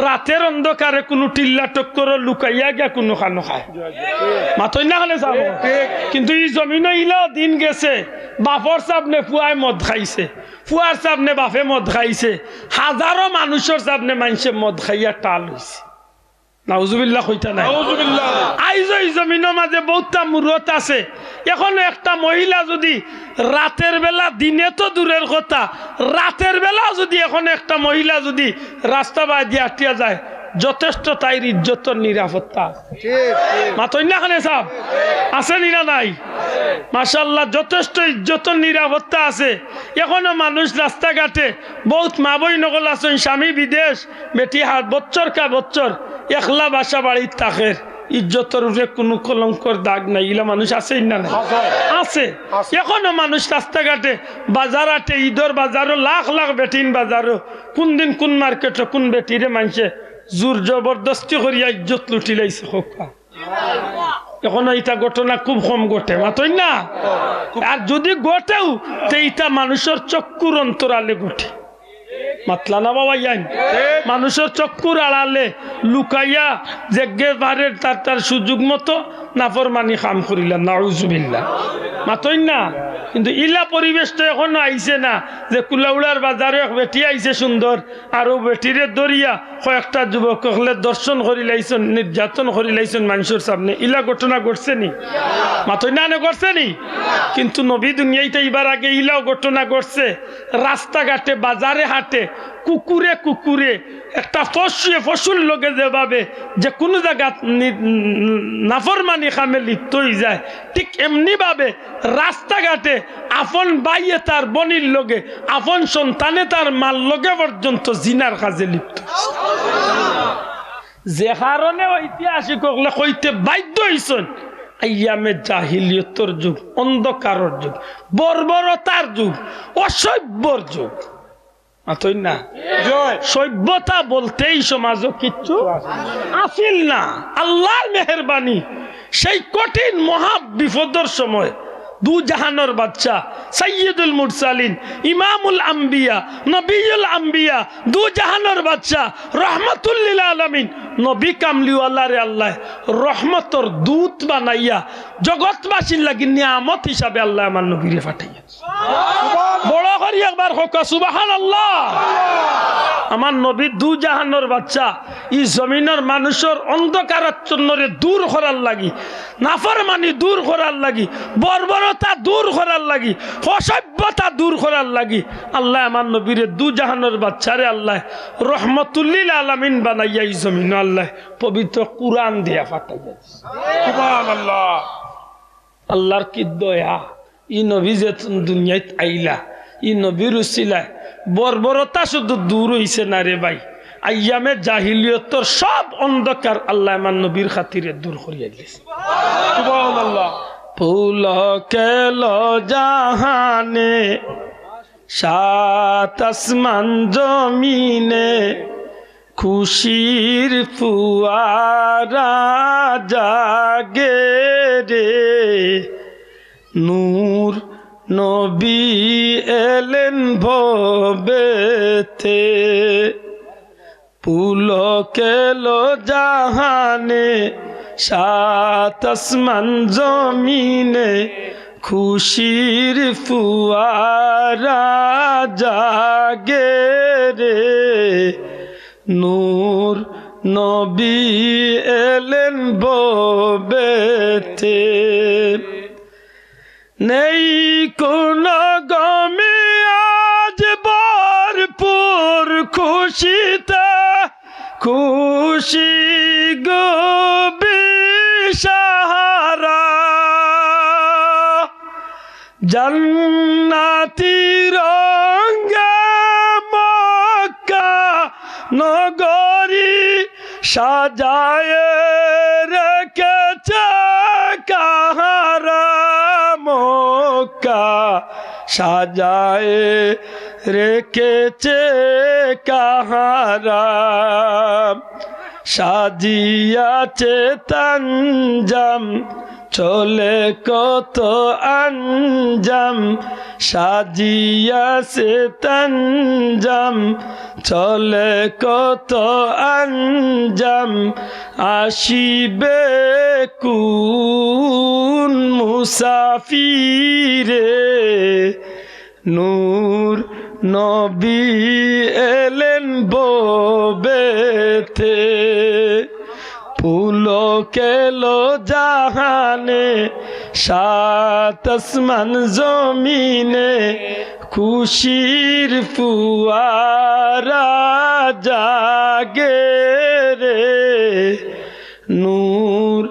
রাতের অন্ধকারে কোনো টিল্লা টক্কর লুকাইয়া গিয়া কোনো খানো খায় মাতই না খালে যাব কিন্তু এই জমিন ইলাও দিন গেছে বাপর সামনে ফুয়ায় মদ খাইছে ফুয়ার সামনে বাপে মদ খাইছে হাজারো মানুষের সামনে মানুষে মদ খাইয়া টাল হইছে নাউজুবিল্লাহ কইতা নাই আইজ এই জমিনের মাঝে বহুতটা মূরত আছে এখন একটা মহিলা যদি রাতের বেলা দিনে তো দূরের কথা রাতের বেলা যদি এখন একটা মহিলা যদি রাস্তা বাই আটিয়া যায় যথেষ্ট তাইর ইজ্জত নিরাপত্তা মাতই না খানে সাহেব আছে না নাই মাশাআল্লাহ যথেষ্ট ইজ্জত নিরাপত্তা আছে এখনো মানুষ রাস্তাঘাটে বহুত মা বই নকল আছেন স্বামী বিদেশ বেটি 7 বছর কা বছর একলা বাসা বাড়ির তাকের ইজ্জতের উপরে কোনো কলঙ্কর দাগ নাই ইলা মানুষ আছে না আছে এখনো মানুষ রাস্তাঘাটে বাজার আটে ঈদর বাজারও লাখ লাখ বেটিন বাজারও কোন দিন কোন মার্কেটে কোন বেটিরে মানুষে জোর জবরদস্তি করিয়া ইজ্জত লুটি লাইছে খোকা এখন এটা ঘটনা খুব কম ঘটে মাতই না আর যদি ঘটেও তো এটা মানুষের চক্ষুর অন্তরালে ঘটে মাতলা না বাবা ইয়ান মানুষের চক্ষুর আড়ালে লুকাইয়া জেগে বারের তার সুযোগ মতো নাফরমানি কাম করিলা নাউজুবিল্লাহ মাতই না কিন্তু ইলা পরিবেশটা এখনো আইছে না যে কুলাউড়ার বাজারে এক বেটি আইছে সুন্দর আর ও বেটিরে দরিয়া কয়েকটা যুবক হলে দর্শন করি লাইছেন নির্যাতন করি লাইছেন মানুষের সামনে ইলা ঘটনা ঘটছে নি মাথই না ঘটছে নি কিন্তু নবী দুনিয়াইতে এবার আগে ইলাও ঘটনা ঘটছে রাস্তাঘাটে বাজারে হাটে কুকুরে কুকুরে একটা ফসল লোকে যেভাবে যে কোনো জায়গা নাফরমানি খামে লিপ্ত হয়ে যায় ঠিক এমনি ভাবে রাস্তাঘাটে আপন বাইয়ে তার বনির লোকে আপন সন্তানে তার মাল লোকে পর্যন্ত জিনার কাজে লিপ্ত যে কারণে ঐতিহাসিক হলে কইতে বাধ্য হইছেন আইয়ামে জাহিলিয়তর যুগ অন্ধকারের যুগ বর্বরতার যুগ অসভ্যর যুগ আতই না সভ্যতা বলতেই সমাজও কিচ্ছু আসিল না আল্লাহর মেহেরবানি সেই কঠিন মহা বিপদের সময় দু জাহানের বাচ্চা সাইয়্যিদুল মুরসালিন ইমামুল আম্বিয়া নবিয়ুল আম্বিয়া দু জাহানের বাচ্চা রহমাতুল লিল আলামিন নবী কামলিওয়ালা রে আল্লাহ রহমতর দূত বানাইয়া জগৎবাসীর লাগি নিয়ামত হিসাবে আল্লাহ আমার নবীরে পাঠাইয়া বড় করি একবার হোক সুবহানাল্লাহ আমার নবী দু জাহানের বাচ্চা এই জমিনের মানুষের অন্ধকারাচ্ছন্নরে দূর করার লাগি নাফরমানি দূর করার লাগি বর্বরতা দূর করার লাগি অসভ্যতা দূর করার লাগি আল্লাহ আমার নবীরে দু জাহানের বাচ্চারে আল্লাহ রহমতুল্লিল আলামিন বানাইয়া এই জমিন আল্লাহ পবিত্র কুরআন দিয়া পাঠাইয়া সুবহানাল্লাহ আল্লাহর কি দয়া ই নবী যে দুনিয়াত আইলা ই নবীর উসিলায় বর্বরতা শুধু দূর হইছে না রে ভাই আইয়ামে জাহিলিয়তর সব অন্ধকার আল্লাহ আমার নবীর খাতিরে দূর করিয়া দিয়েছে সুবহানাল্লাহ ফুল কেল জাহানে সাত আসমান জমিনে খুশির ফুয়ারা জাগে রে নূর নবী এলেন ভবেতে পুলকেল জাহানে সাত আসমান জমিনে খুশির ফুয়ারা জাগে রে নূর নবী এলেন ভবেতে নেই কোন গমে আজ ভরপুর খুশিতে খুশি গো বিশাহারা জান্নাতি রঙে মক্কা নগরী সাজায় রেখেছে কাহারা মক্কা সাজায় রেখেছে কাহারা সাজিয়াছে তানজাম চলে কত আঞ্জাম সাজিয়াছে তানজাম চলে কত আঞ্জাম আসিবে কুন মুসাফিরে নূর নবী এলেন ভবেতে পুলকেল জাহানে সাত আসমান জমিনে খুশির ফুয়ারা জাগে রে নূর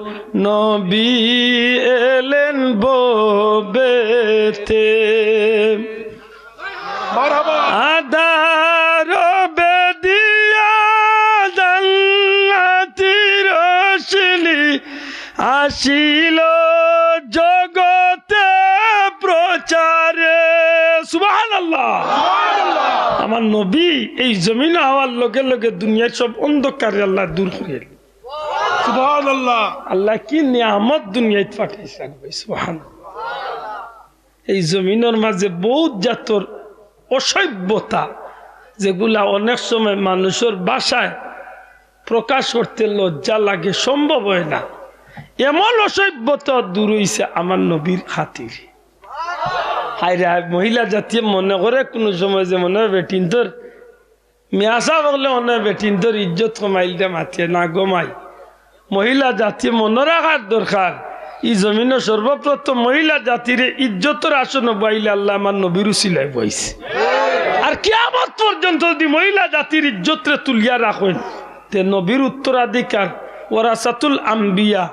নবী এলেন ভবেতে আদার বেদিয়া জান্নাতির রশনি আসিল জগতে প্রচারে সুবহানাল্লাহ আমার নবী এই জমিনে হওয়ার লগে লগে দুনিয়ার সব অন্ধকার আল্লাহ দূর করে দিলেন সুবহানাল্লাহ আল্লাহ কি নিয়ামত দুনিয়ায় পাঠাইছেন ভাই সুবহানাল্লাহ এই জমিনের মাঝে বহুত জাতর অসভ্যতা যেগুলা অনেক সময় মানুষের ভাষায় প্রকাশ করতে লজ্জা লাগে সম্ভব হয় না এমন অসভ্যতা দূর হইছে আমার নবীর খাতিরে হাই রে মহিলা জাতীয় মনে করে কোনো সময় যে মনে হয় বেটিন তোর মেয়াসা বললে মনে হয় বেটিন তোর ইজ্জত কমাইলটা মাতিয়ে না গমাই মহিলা জাতীয় মনে রাখার দরকার এই জমিনে সর্বপ্রথম মহিলা জাতির ইজ্জতের আসন বাইলে আল্লাহ আমার নবীর উসিলায় বইছে আর কিয়ামত পর্যন্ত যদি মহিলা জাতির ইজ্জতরে তুলিয়া রাখেন তে নবীর উত্তরাধিকার ওয়ারাসাতুল আম্বিয়া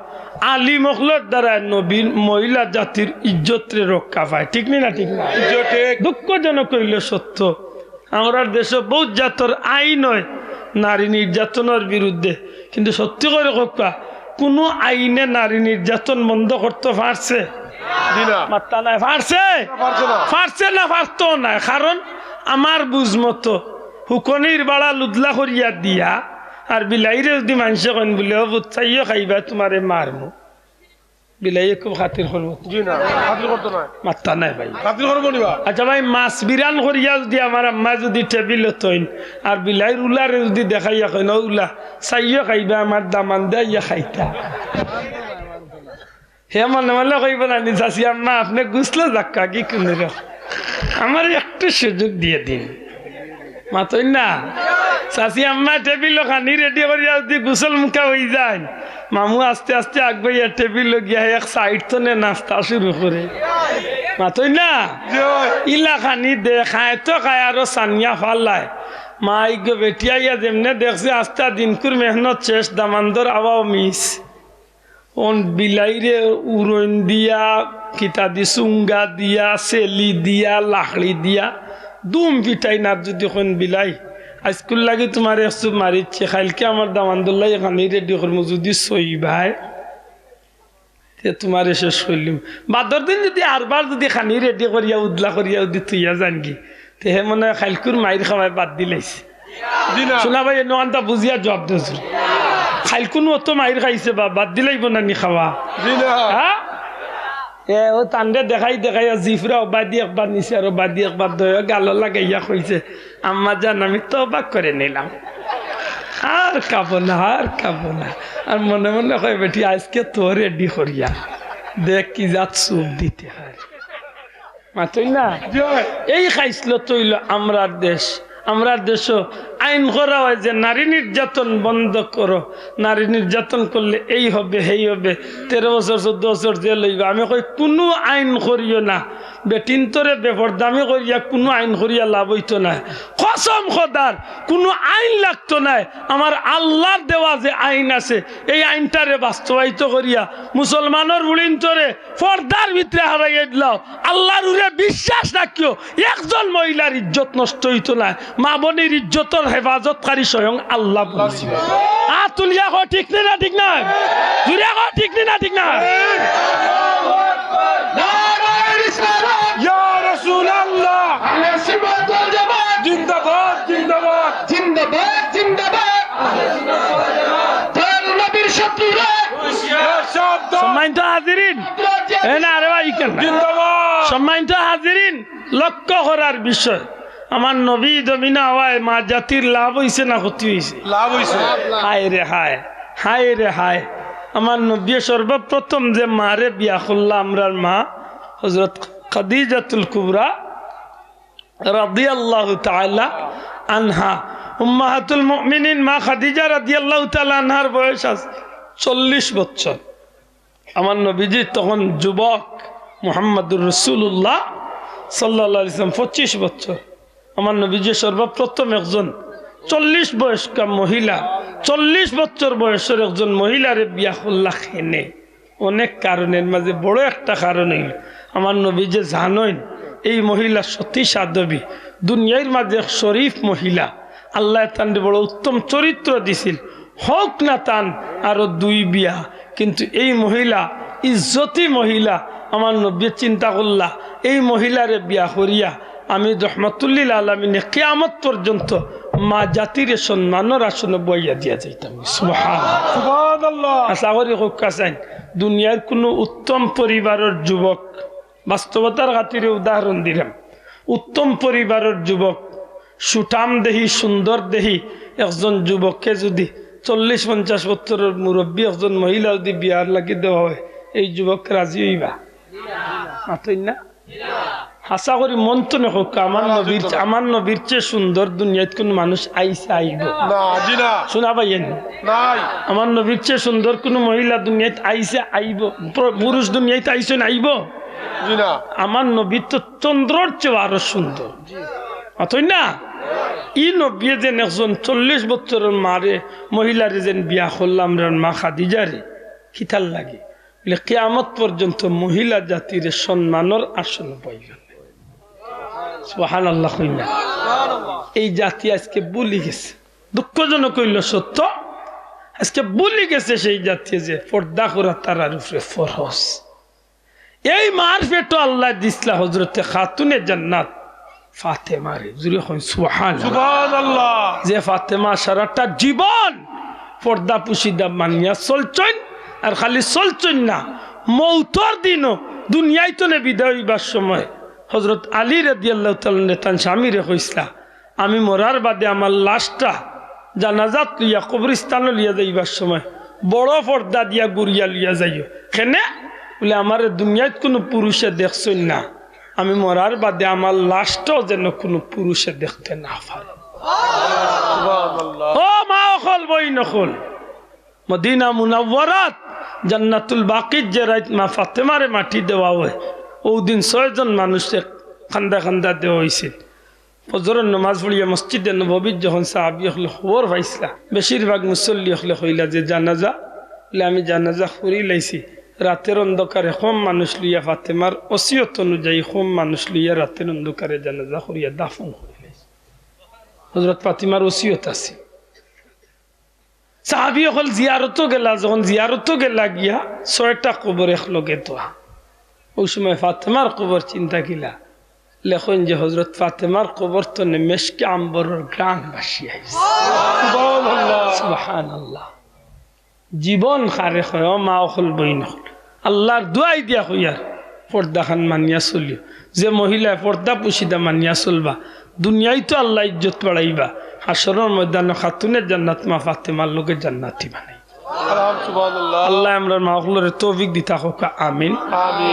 আলী মখলর দ্বারা নবীর মহিলা জাতির ইজ্জতরে রক্ষা পায় ঠিক না ঠিক না দুঃখজনক হইল সত্য আমরা দেশে বহুত জাতর আইন হয় নারী নির্যাতনের বিরুদ্ধে কিন্তু সত্যি করে কথা কোনো আইনে নারী নির্যাতন বন্ধ করতে পারছে মাত্রা নাই পারছে না পারতো না কারণ আমার বুঝ মতো হুকনির বাড়া লুদলা করিয়া দিয়া আর বিলাইরে যদি মানুষে কন বলে চাইও খাইবা তোমারে মারমু বিলাইয়ে খুব খাতির করবো মাত্রা নাই ভাই আচ্ছা ভাই মাছ বিরান করিয়া যদি আমার আম্মা যদি টেবিল তৈন আর বিলাইর উলারে যদি দেখাইয়া কইন উলা চাইও খাইবা আমার দামান দিয়া খাইতা হে মনে মনে কইব না চাষি আম্মা আপনি গুছলো যাক্কা কি কোন আমার একটু সুযোগ দিয়ে দিন মাতই না চাষি আম্মা টেবিল খানি রেডি করিয়া যদি গুসল মুখা হয়ে যায় মামু আস্তে আস্তে আগবাইয়া টেবিল গিয়া এক সাইড তো নাস্তা শুরু করে মাতই না ইলা খানি দে খায় তো খায় আরো সানিয়া ফাল্লায় মা ইগো বেটিয়াইয়া যেমনে দেখছে আস্তা দিনকুর মেহনত শেষ দামান্দর আওয়াও মিস ওন বিলাইরে উড়ন দিয়া কিতা দি চুঙ্গা দিয়া চেলি দিয়া লাখড়ি দিয়া দুম পিটাই না যদি কোন বিলাই আজকুল লাগি তোমার একশো মারিচ্ছে খাইলকে আমার দামান্দুল্লাহ এখানে রেডি করবো যদি সই ভাই তোমার শেষ করলিম বাদর দিন যদি আরবার যদি খানি রেডি করিয়া উদলা করিয়া যদি তুইয়া জানগি তে হে মনে হয় খাইলকুর মাইর খাওয়াই বাদ দিলাইছে শোনা ভাই এনটা বুঝিয়া জবাব দিয়েছ খাইলকুন অত মাইর খাইছে বা বাদ দিলাইব না নি খাওয়া হ্যাঁ ও তান্ডে দেখাই জিফরা বাদি একবার নিছে আর বাদি একবার দয়া গাল লাগাইয়া কইছে আম্মা জান আমি তো অবাক করে নিলাম আর খাবো না আর মনে মনে কয় বেটি আজকে তো রেডি করিয়া দেখ কি জাত সুপ দিতে হয় মাতই না এই খাইছিল তৈল আমরার দেশ আইন করা হয় যে নারী নির্যাতন বন্ধ করো নারী নির্যাতন করলে এই হবে সেই হবে 13 বছর 14 বছর জেল হইবে আমি কই কোনো আইন করিও না বেটিনতরে বেপরদামি করিয়া কোনো আইন করিয়া লাভ হইতো না কসম খোদার কোনো আইন লাগতো না আমার আল্লাহর দেওয়া যে আইন আছে এই আইনটারে বাস্তবায়িত করিয়া মুসলমানের বুড়িনতরে পর্দার ভিতরে হারাইয়া দিলাও আল্লাহর উপরে বিশ্বাস রাখিও একজন মহিলার ইজ্জত নষ্ট হইতো না মা বোনের ইজ্জতের হেফাজতকারী স্বয়ং আল্লাহ বলছিল তুলিয়া কো ঠিক না ঠিক না জুড়িয়া কো ঠিক না ঠিক না ইয়া রাসূলুল্লাহ জিন্দাবাদ জিন্দাবাদ জিন্দাবাদ জিন্দাবাদ তার নবীর শত্রুরা সম্মানিত হাজিরিন না আরে ভাই জিন্দাবাদ সম্মানিত হাজিরিন লক্ষ্য করার বিষয় আমার নবী দমিনা হওয়ায় মা জাতির লাভ হইছে না ক্ষতি হইছে লাভ হইছে হায় রে হায় আমার নবী সর্বপ্রথম যে মারে বিয়া করলা আমরার মা হযরত খাদিজাতুল কুবরা রাদিয়াল্লাহু তাআলা আনহা উম্মাহাতুল মুমিনিন মা খাদিজা রাদিয়াল্লাহু তাআলা আনহার বয়স 40 বছর আমার নবীজি তখন যুবক মুহাম্মদুর রাসূলুল্লাহ সাল্লাল্লাহু আলাইহি ওয়াসাল্লাম 25 বছর আমার নবীজি সর্বপ্রথম একজন 40 বয়স্কা মহিলা 40 বছর বয়সের একজন মহিলারে বিয়া করলা খেনে অনেক কারণের মাঝে বড় একটা কারণ হইল আমার নবীজি জানেন এই মহিলা সতী সাধবী দুনিয়ার মাঝে শরীফ মহিলা আল্লাহ তান বড় উত্তম চরিত্র দিছিল হোক না তান আরো 2 বিয়া কিন্তু এই মহিলা ইজ্জতি মহিলা আমার নবী চিন্তা করলা এই মহিলারে বিয়া করিয়া আমি রহমাতুল্লিল আলামিনে কিয়ামত পর্যন্ত মা জাতির সম্মানের আসনে বইয়া দিয়া যাইতাম সুবহানাল্লাহ আশা করি হোকাছেন দুনিয়ার কোনো উত্তম পরিবারের যুবক বাস্তবতার খাতিরে উদাহরণ দিলাম উত্তম পরিবারের যুবক সুঠাম দেহি সুন্দর দেহি একজন যুবককে যদি 40-50 বছরের মুরব্বী একজন মহিলা যদি বিয়ার লাগি দেওয়া হয় এই যুবক রাজি হইবা মাতই না হাসা করি মন তো না হোক আমার নবীর চেয়ে সুন্দর দুনিয়াত কোন মানুষ আইসা আইব না জি না শোনা পাইয়েন নাই আমার নবীর চেয়ে সুন্দর কোন মহিলা দুনিয়াত আইসা আইব পুরুষ দুনিয়াত আইসে আইব জি না আমার নবী তো চন্দ্রর চেয়ে আরো সুন্দর অতই না ই নবী যেন একজন 40 বছরের মারে মহিলারে যেন বিয়া করলাম মা খাদিজারে খিতাল লাগে বলে কিয়ামত পর্যন্ত মহিলা জাতির সম্মানের আসন পাইবেন সুবহানাল্লাহ কইনা এই জাতি আজকে ভুলে গেছে দুঃখজনক হইল সত্য আজকে ভুলে গেছে সেই জাতি যে পর্দা করা তার উপরে ফরজ এই মারফেট আল্লাহ দিসলা হযরতে খাতুনে জান্নাত ফাতেমারে জুরি হই সুবহানাল্লাহ যে ফাতেমা সারাটা জীবন পর্দা পুশিদা মানিয়া চলছেন আর খালি চলছেন না মৌতর দিনও দুনিয়ায় তো নে বিদায় হইবার সময় হযরত আলী রাদিয়াল্লাহু তাআলা নেতান স্বামীরে কইসলা আমি মরার বাদে আমার লাশটা জানাজাত লইয়া কবরস্থানে লিয়া যাইবার সময় বড় পর্দা দিয়া গুড়িয়া লিয়া যাইও কেনে বলে আমার দুনিয়ায় কোনো পুরুষে দেখছেন না আমি মরার বাদে আমার লাশটাও যেন কোনো পুরুষে দেখতে না পারে সুবহানাল্লাহ ও মা অকল বই নকল মদিনা মুনাওয়ারাত জান্নাতুল বাকির যে রাত মা ফাতেমারে মাটি দেওয়া হয় ওই দিন 6 জন মানুষে খান্দা খান্দা দেওয়া হয়েছিল ফজরের নামাজ পড়িয়া মসজিদে নববীর যখন সাহাবী হলে খবর পাইছিলা বেশিরভাগ মুসল্লি হলে হইলা যে জানাজা বলে আমি জানাজা করি লাইছি রাতের অন্ধকারে কম মানুষ লইয়া ফাতেমার ওসিয়ত অনুযায়ী কম মানুষ লইয়া রাতের অন্ধকারে জানাজা করিয়া দাফন করে লাইছি হযরত ফাতিমার ওসিয়ত আছে সাহাবী হল জিয়ারতও গেলা যখন জিয়ারতও গেলা গিয়া 6টা কবর একলগে তোয়া ওই সময় ফাতেমার কবর চিন্তা কিলা লেখন যে হযরত ফাতেমার কবর তো মেশকে আম্বরের গ্রাম বাসি আইছে সুবহানাল্লাহ সুবহানাল্লাহ জীবন খারে হয় মা হল বইন হল আল্লাহর দুয়াই দিয়া হইয়ার পর্দা খান মানিয়া চলিও যে মহিলা পর্দা পুশিদা মানিয়া চলবা দুনিয়ায় তো আল্লাহ ইজ্জত বাড়াইবা হাসরের ময়দানে খাতুনের জান্নাত মা ফাতেমার লোকে জান্নাতি বানাই সুবহানাল্লাহ আল্লাহ আমরা মা হলরে তৌফিক দিতা হোক আমিন আমিন